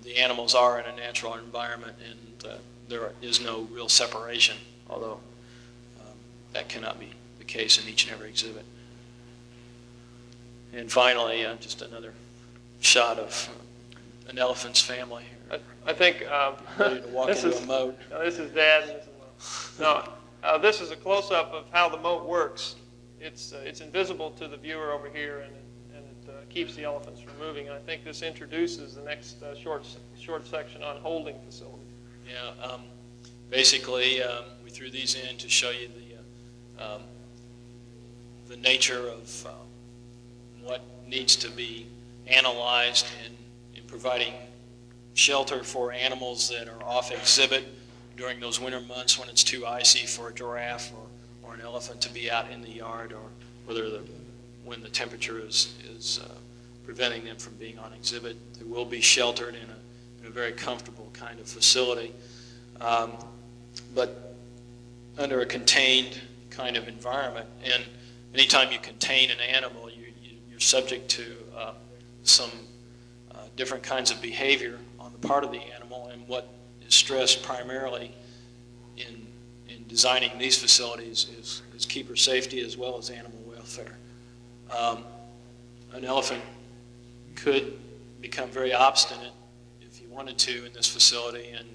the animals are in a natural environment and there is no real separation, although that cannot be the case in each and every exhibit. And finally, just another shot of an elephant's family. I think Ready to walk into a moat. This is Dad. And this is Mom. No, this is a close-up of how the moat works. It's invisible to the viewer over here, and it keeps the elephants from moving. And I think this introduces the next short section on holding facilities. Yeah. Basically, we threw these in to show you the nature of what needs to be analyzed in providing shelter for animals that are off exhibit during those winter months when it's too icy for a giraffe or an elephant to be out in the yard, or when the temperature is preventing them from being on exhibit. They will be sheltered in a very comfortable kind of facility, but under a contained kind of environment. And anytime you contain an animal, you're subject to some different kinds of behavior on the part of the animal, and what is stressed primarily in designing these facilities is keeper safety as well as animal welfare. An elephant could become very obstinate if he wanted to in this facility and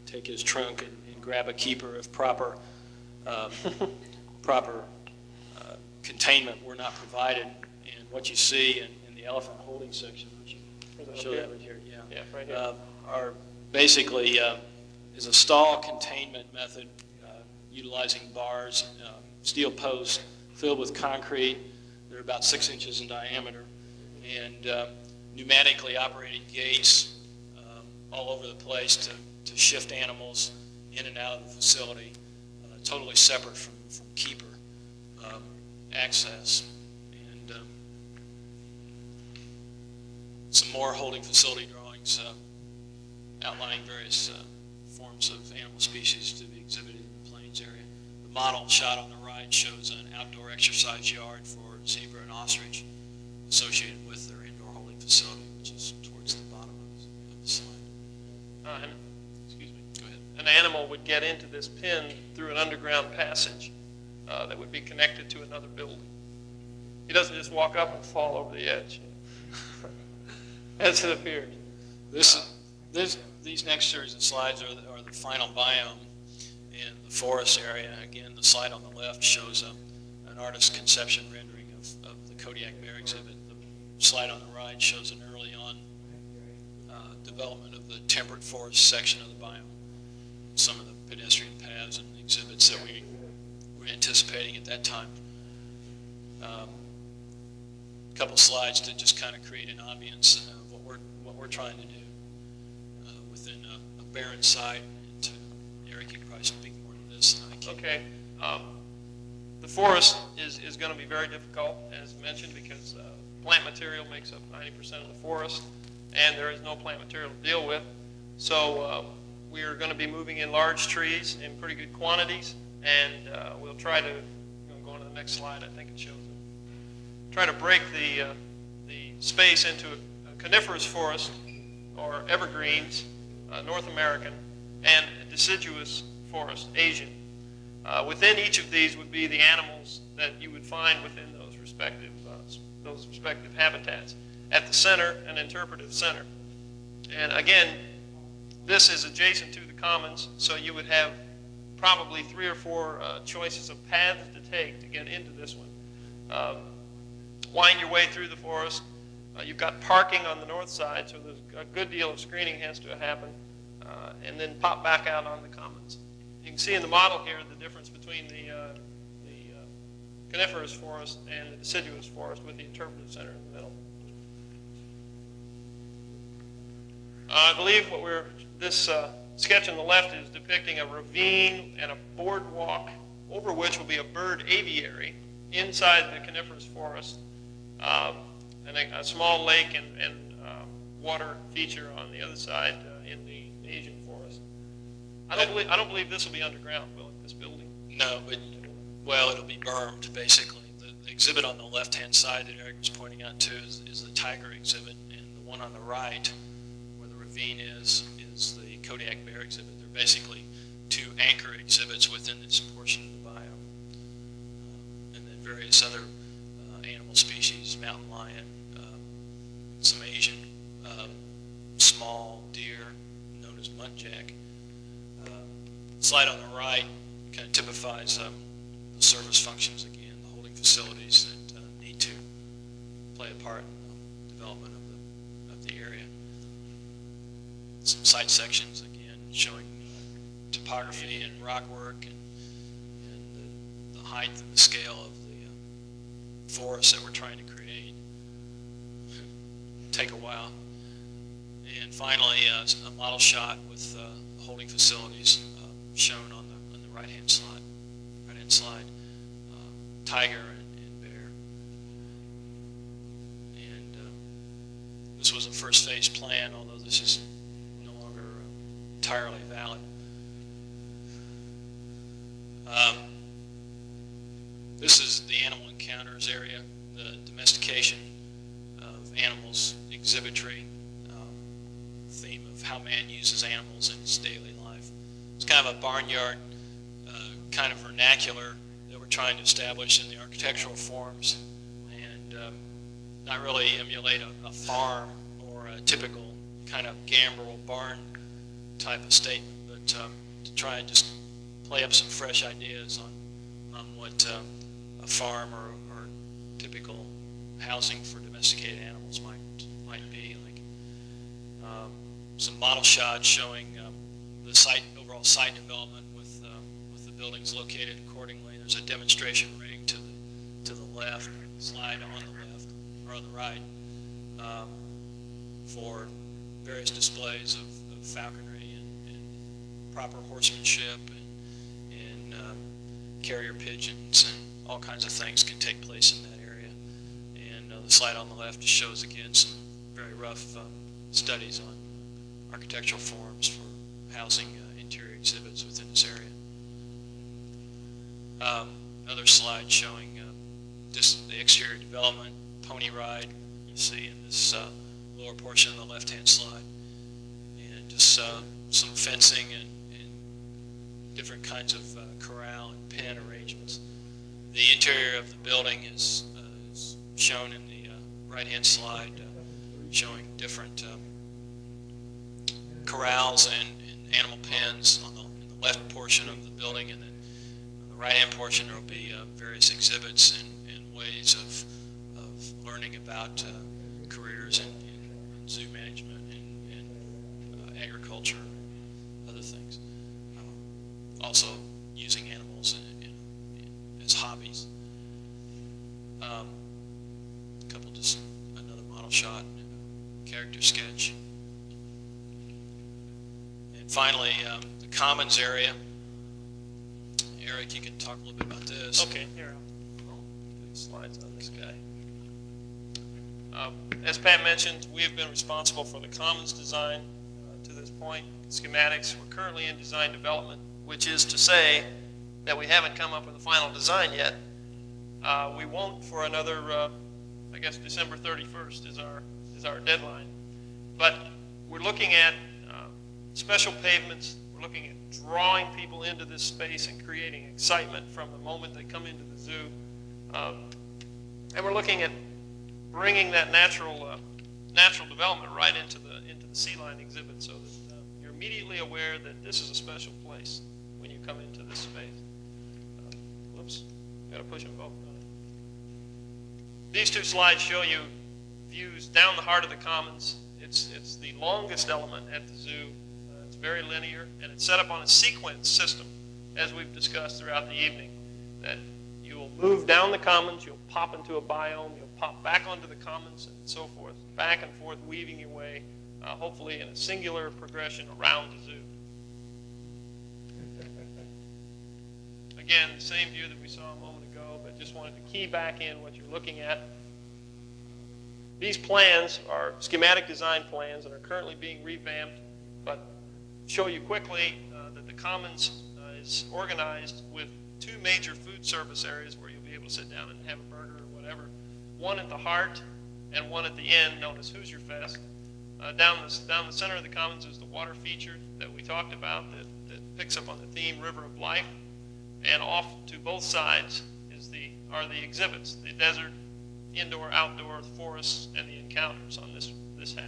take his trunk and grab a keeper if proper containment were not provided. And what you see in the elephant holding section, which you show that right here, yeah, right here. are basically is a stall containment method utilizing bars, steel posts filled with concrete. They're about 6 inches in diameter, and pneumatically operated gates all over the place to shift animals in and out of the facility, totally separate from keeper access. And some more holding facility drawings outlining various forms of animal species to be exhibited in the plains area. The model shot on the right shows an outdoor exercise yard for zebra and ostrich associated with their indoor holding facility, which is towards the bottom of the slide. Excuse me. Go ahead. An animal would get into this pen through an underground passage that would be connected to another building. He doesn't just walk up and fall over the edge, as it appears. These next series of slides are the final biome in the forest area. Again, the slide on the left shows an artist's conception rendering of the Kodiak bear exhibit. The slide on the right shows an early on development of the temperate forest section of the biome. Some of the pedestrian paths and exhibits that we were anticipating at that time. A couple slides to just kind of create an ambience of what we're trying to do within a barren site. And Eric, you can probably speak more to this than I can. Okay. The forest is going to be very difficult, as mentioned, because plant material makes up 90% of the forest, and there is no plant material to deal with. So we are going to be moving in large trees in pretty good quantities, and we'll try to, go on to the next slide, I think it shows it. Try to break the space into a coniferous forest, or evergreens, North American, and a deciduous forest, Asian. Within each of these would be the animals that you would find within those respective habitats. At the center, an interpretive center. And again, this is adjacent to the commons, so you would have probably 3 or 4 choices of paths to take to get into this one. Wind your way through the forest. You've got parking on the north side, so there's a good deal of screening has to happen, and then pop back out on the commons. You can see in the model here the difference between the coniferous forest and the deciduous forest with the interpretive center in the middle. I believe this sketch on the left is depicting a ravine and a boardwalk over which will be a bird aviary inside the coniferous forest, and a small lake and water feature on the other side in the Asian forest. I don't believe this will be underground, will it, this building? No, but, well, it'll be bermed, basically. The exhibit on the left-hand side that Eric was pointing out, too, is the tiger exhibit, and the one on the right, where the ravine is the Kodiak bear exhibit. They're basically 2 anchor exhibits within this portion of the biome. And then various other animal species, mountain lion, some Asian small deer known as muntjac. The slide on the right kind of typifies the service functions again, the holding facilities that need to play a part in the development of the area. Some site sections again showing topography and rock work and the height and the scale of the forest that we're trying to create. Take a while. And finally, a model shot with holding facilities shown on the right-hand slide, tiger and bear. And this was a first phase plan, although this is no longer entirely valid. This is the animal encounters area, the domestication of animals, exhibitry, theme of how man uses animals in his daily life. It's kind of a barnyard kind of vernacular that we're trying to establish in the architectural forms, and not really emulate a farm or a typical kind of gambrel barn type of statement, but to try and just play up some fresh ideas on what a farm or typical housing for domesticated animals might be. Like some model shots showing the overall site development with the buildings located accordingly. There's a demonstration ring to the left, slide on the left or on the right, for various displays of falconry and proper horsemanship and carrier pigeons and all kinds of things can take place in that area. And the slide on the left just shows again some very rough studies on architectural forms for housing interior exhibits within this area. Another slide showing just the exterior development, pony ride, you see in this lower portion of the left-hand slide, and just some fencing and different kinds of corral and pen arrangements. The interior of the building is shown in the right-hand slide, showing different corrals and animal pens in the left portion of the building, and then on the right-hand portion there will be various exhibits and ways of learning about careers in zoo management and agriculture, other things. Also using animals as hobbies. Another model shot, character sketch. And finally, the commons area. Eric, you can talk a little bit about this. Okay, here, I'll do the slides on this guy. As Pat mentioned, we have been responsible for the commons design to this point. Schematics, we're currently in design development, which is to say that we haven't come up with a final design yet. We won't for another, I guess December 31st is our deadline. But we're looking at special pavements. We're looking at drawing people into this space and creating excitement from the moment they come into the zoo. And we're looking at bringing that natural development right into the sea lion exhibit, so that you're immediately aware that this is a special place when you come into this space. Whoops, got to push them both. These two slides show you views down the heart of the commons. It's the longest element at the zoo. It's very linear, and it's set up on a sequence system, as we've discussed throughout the evening, that you will move down the commons, you'll pop into a biome, you'll pop back onto the commons, and so forth, back and forth, weaving your way, hopefully in a singular progression around the zoo. Again, the same view that we saw a moment ago, but just wanted to key back in what you're looking at. These plans are schematic design plans and are currently being revamped, but show you quickly that the commons is organized with two major food service areas where you'll be able to sit down and have a burger or whatever. One at the heart and one at the end, known as Hoosier Fest. Down the center of the commons is the water feature that we talked about that picks up on the theme River of Life. And off to both sides are the exhibits, the desert, indoor, outdoor, the forests, and the encounters on this half.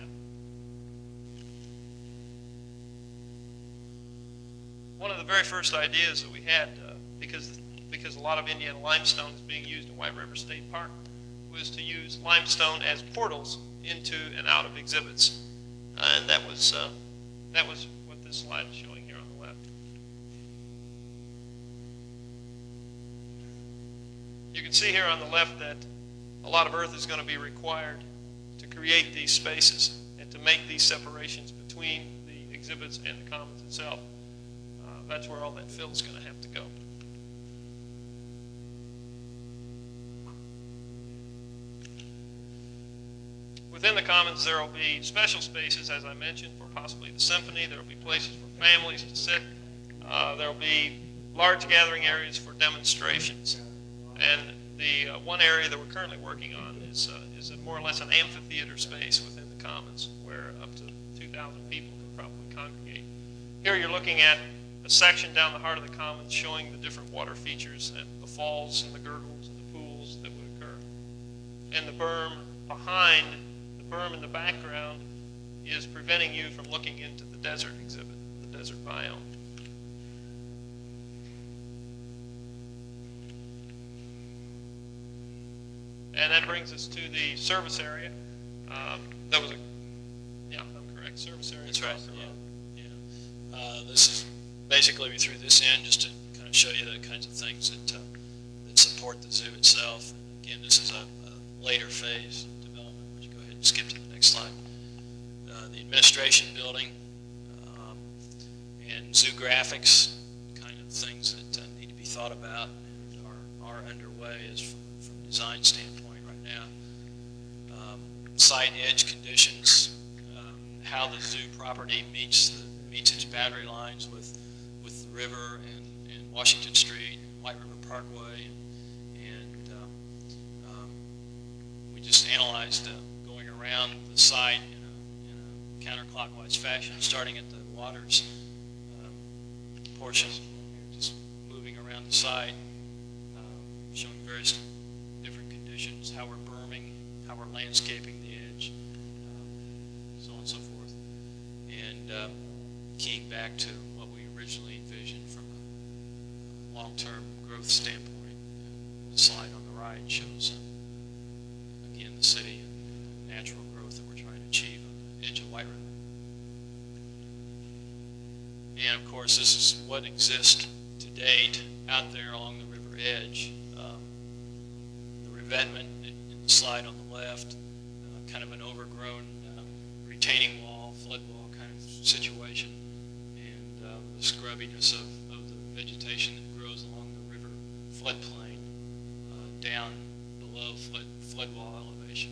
One of the very first ideas that we had, because a lot of Indiana limestone is being used in White River State Park, was to use limestone as portals into and out of exhibits. And that was what this slide is showing here on the left. You can see here on the left that a lot of earth is going to be required to create these spaces and to make these separations between the exhibits and the commons itself. That's where all that fill is going to have to go. Within the commons, there will be special spaces, as I mentioned, for possibly the symphony. There will be places for families to sit. There will be large gathering areas for demonstrations. And the one area that we're currently working on is more or less an amphitheater space within the commons where up to 2,000 people can probably congregate. Here you're looking at a section down the heart of the commons showing the different water features and the falls and the gurgles and the pools that would occur. And the berm behind, the berm in the background, is preventing you from looking into the desert exhibit, the desert biome. And that brings us to the service area. That was a, yeah, I'm correct, service area. That's right, yeah. This is basically, we threw this in just to kind of show you the kinds of things that, that support the zoo itself. Again, this is a later phase of development. Would you go ahead and skip to the next slide? The administration building and zoo graphics, kind of things that need to be thought about and are underway as from a design standpoint right now. Site edge conditions, how the zoo property meets its boundary lines with the river and Washington Street, and White River Parkway, and we just analyzed going around the site in a counterclockwise fashion, starting at the waters portion, just moving around the site, showing various different conditions, how we're berming, how we're landscaping the edge, so on and so forth, and keying back to what we originally envisioned from a long-term growth standpoint. The slide on the right shows, again, the city and the natural growth that we're trying to achieve on the edge of White River. And of course, this is what exists to date out there along the river edge. The revetment in the slide on the left, kind of an overgrown retaining wall, flood wall kind of situation, and the scrubbiness of the vegetation that grows along the river floodplain down below flood wall elevation.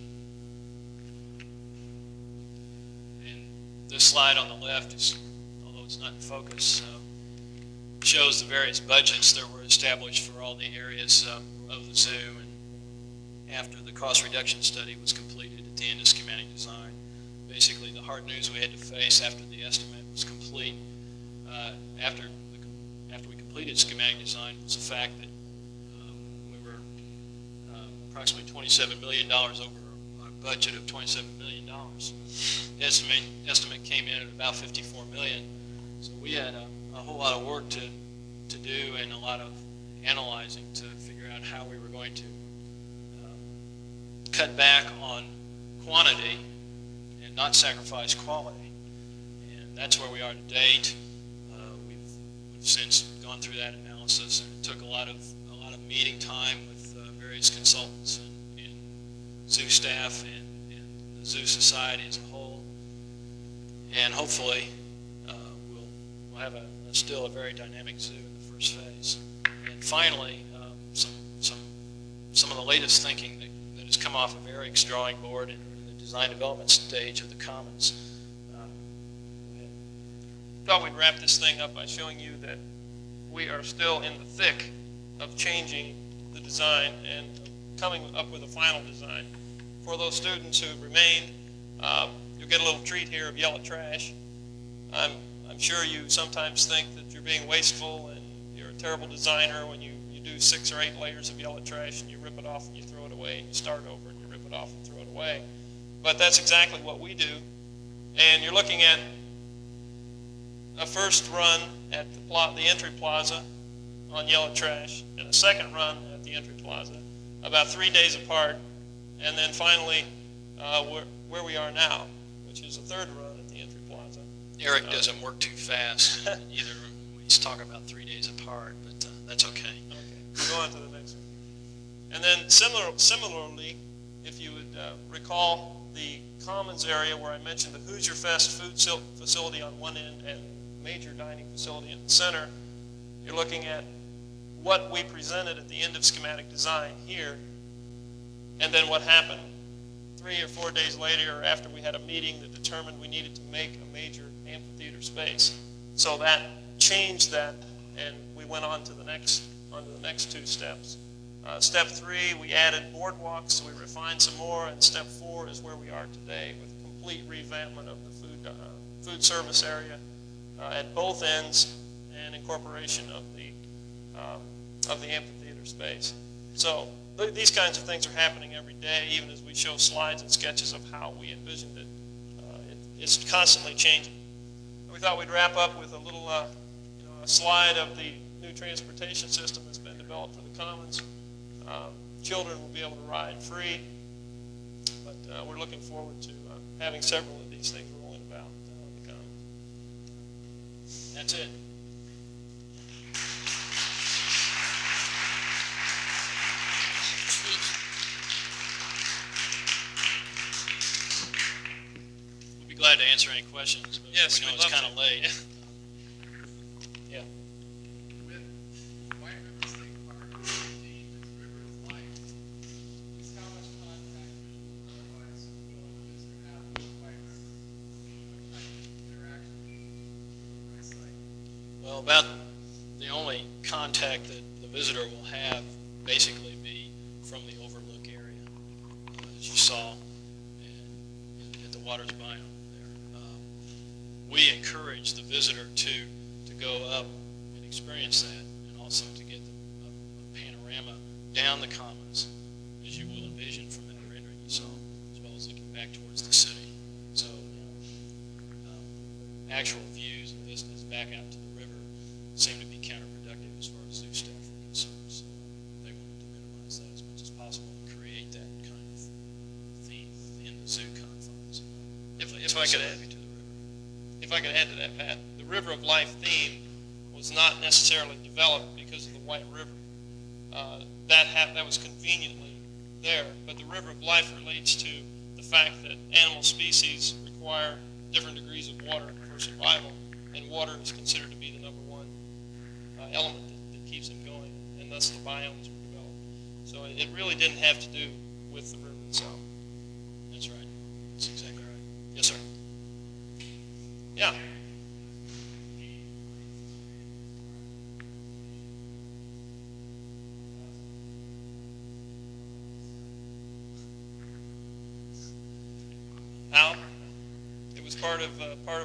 And this slide on the left is, although it's not in focus, shows the various budgets that were established for all the areas of the zoo. And after the cost reduction study was completed at the end of schematic design, basically the hard news we had to face after the estimate was complete, after we completed schematic design, was the fact that we were approximately $27 million over our budget of $27 million. The estimate came in at about $54 million. So we had a whole lot of work to do and a lot of analyzing to figure out how we were going to cut back on quantity and not sacrifice quality. And that's where we are to date. We've since gone through that analysis, and it took a lot of meeting time with various consultants and zoo staff and the zoo society as a whole. And hopefully we'll have still a very dynamic zoo in the first phase. And finally, some of the latest thinking that has come off of Eric's drawing board in the design development stage of the commons. Thought we'd wrap this thing up by showing you that we are still in the thick of changing the design and coming up with a final design. For those students who have remained, you'll get a little treat here of yellow trash. I'm sure you sometimes think that you're being wasteful and you're a terrible designer when you do 6 or 8 layers of yellow trash and you rip it off and you throw it away and you start over and you rip it off and throw it away. But that's exactly what we do. And you're looking at a first run at the entry plaza on yellow trash and a second run at the entry plaza, about 3 days apart, and then finally where we are now, which is a third run at the entry plaza. Eric doesn't work too fast either. He's talking about 3 days apart, but that's okay. Okay, we'll go on to the next one. And then similarly, if you would recall the commons area where I mentioned the Hoosier Fest food facility on one end and major dining facility in the center, you're looking at what we presented at the end of schematic design here, and then what happened 3 or 4 days later after we had a meeting that determined we needed to make a major amphitheater space. So that changed that, and we went on to the next 2 steps. Step 3, we added boardwalks, so we refined some more, and step 4 is where we are today with complete revampment of the food service area at both ends, and incorporation of the amphitheater space. So these kinds of things are happening every day, even as we show slides and sketches of how we envisioned it. It's constantly changing. We thought we'd wrap up with a little a slide of the new transportation system that's been developed for the Commons. Children will be able to ride free, but we're looking forward to having several of these things rolling about on the Commons. That's it. We'll be glad to answer any questions, but yes, we know it's kind of late. Yeah. With White River State Park being the river of life, just how much contact would otherwise will a visitor have with White River? What type of interaction with the site? Well, about the only contact that the visitor will have basically be from the overlook area, as you saw at the Waters Biome there. We encourage the visitor to go up and experience that, and also to get a panorama down the Commons, as you will envision from that rendering you saw, as well as looking back towards the city. So, actual views and vistas back out to the river seem to be counterproductive as far as zoo staff are concerned. So they wanted to minimize that as much as possible and create that kind of theme within the zoo confines. If I could add to the river. If I could add to that, Pat, the River of Life theme was not necessarily developed because of the White River. That was conveniently there, but the River of Life relates to the fact that animal species require different degrees of water for survival, and water is considered to be the number one element that keeps them going, and thus the biomes were developed. So it really didn't have to do with the river itself. That's right. That's exactly right. Yes, sir. Yeah. How? It was part of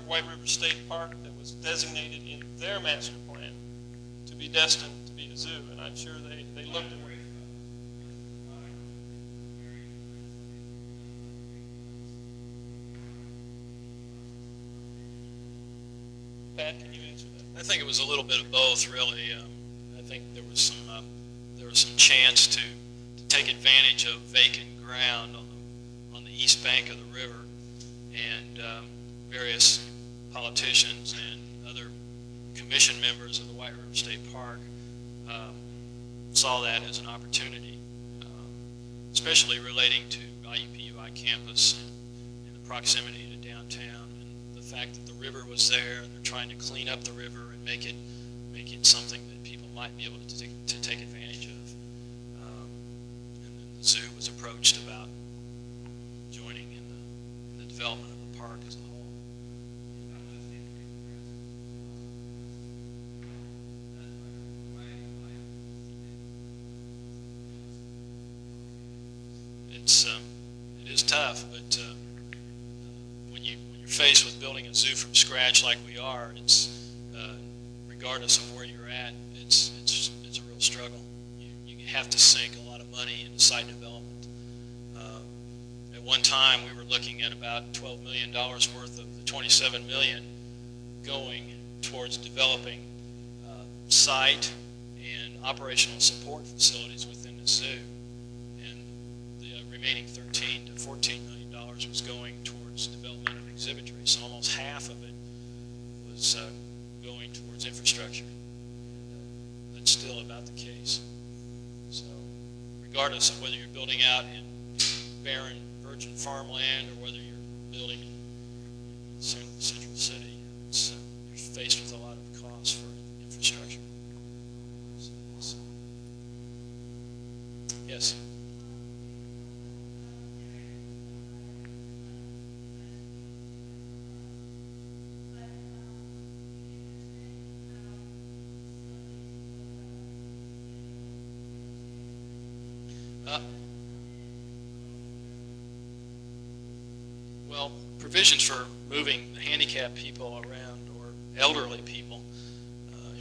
White River State Park that was designated in their master plan to be destined to be a zoo, and I'm sure they looked at it. Pat, can you answer that? I think it was a little bit of both, really. I think there was some chance to take advantage of vacant ground on the east bank of the river, and various politicians and other commission members of the White River State Park saw that as an opportunity, especially relating to IUPUI campus and the proximity to downtown, and the fact that the river was there, and they're trying to clean up the river and make it something that people might be able to take advantage of. And then the zoo was approached about joining in the development of the park as a whole. It is tough, but when you're faced with building a zoo from scratch like we are, it's regardless of where you're at, it's a real struggle. You have to sink a lot of money into site development. At one time, we were looking at about $12 million worth of the $27 million going towards developing site and operational support facilities within the zoo. Remaining $13 to $14 million was going towards development of exhibitry, so almost half of it was going towards infrastructure. And that's still about the case. So regardless of whether you're building out in barren virgin farmland or whether you're building in central city, you're faced with a lot of costs for infrastructure. So. Yes? Well, provisions for moving handicapped people around or elderly people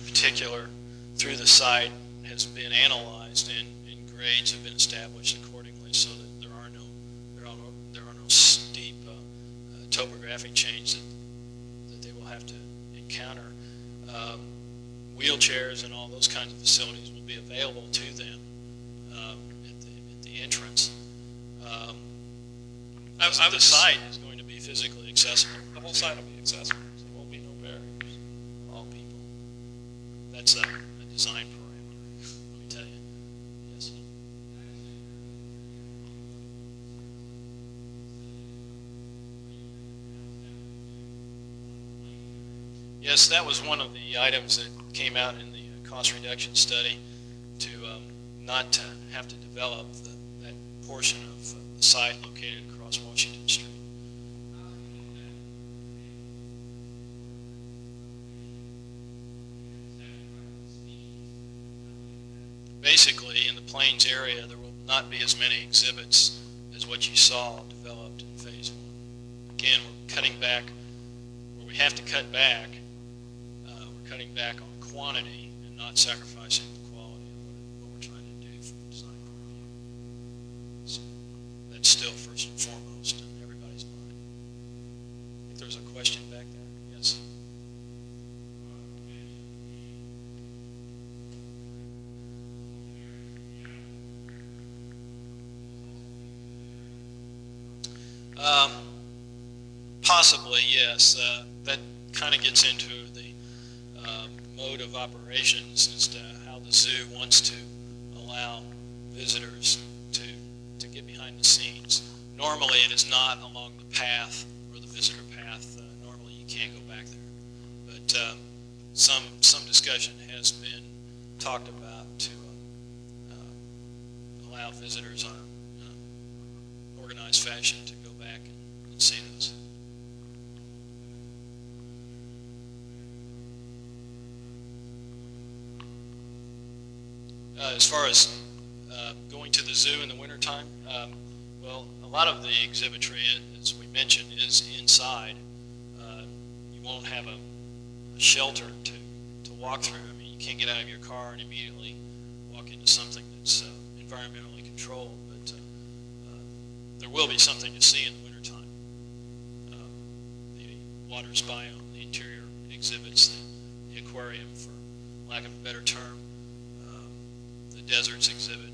in particular through the site has been analyzed and grades have been established accordingly, so that there are no steep topographic change that they will have to encounter. Wheelchairs and all those kinds of facilities will be available to them at the entrance. The site is going to be physically accessible. The whole site will be accessible, so there will be no barriers. All people. That's a design parameter, let me tell you. Yes. Yes, that was one of the items that came out in the cost reduction study, to not to have to develop that portion of the site located across Washington Street. Basically, in the Plains area, there will not be as many exhibits as what you saw developed in phase one. Again, we're cutting back where we have to cut back. We're cutting back on quantity and not sacrificing the quality of what we're trying to do from a design point of view. So that's still first and foremost in everybody's mind. I think there's a question back there. Yes. Possibly, yes. That kind of gets into the mode of operations as to how the zoo wants to allow visitors to get behind the scenes. Normally, it is not along the path or the visitor path. Normally, you can't go back there. But some discussion has been talked about to allow visitors on an organized fashion to go back and see those. As far as going to the zoo in the wintertime, well, a lot of the exhibitry, as we mentioned, is inside. You won't have a shelter to walk through. I mean, you can't get out of your car and immediately walk into something that's environmentally controlled, but there will be something to see in the wintertime. The waters biome, the interior exhibits, the aquarium, for lack of a better term, the deserts exhibit,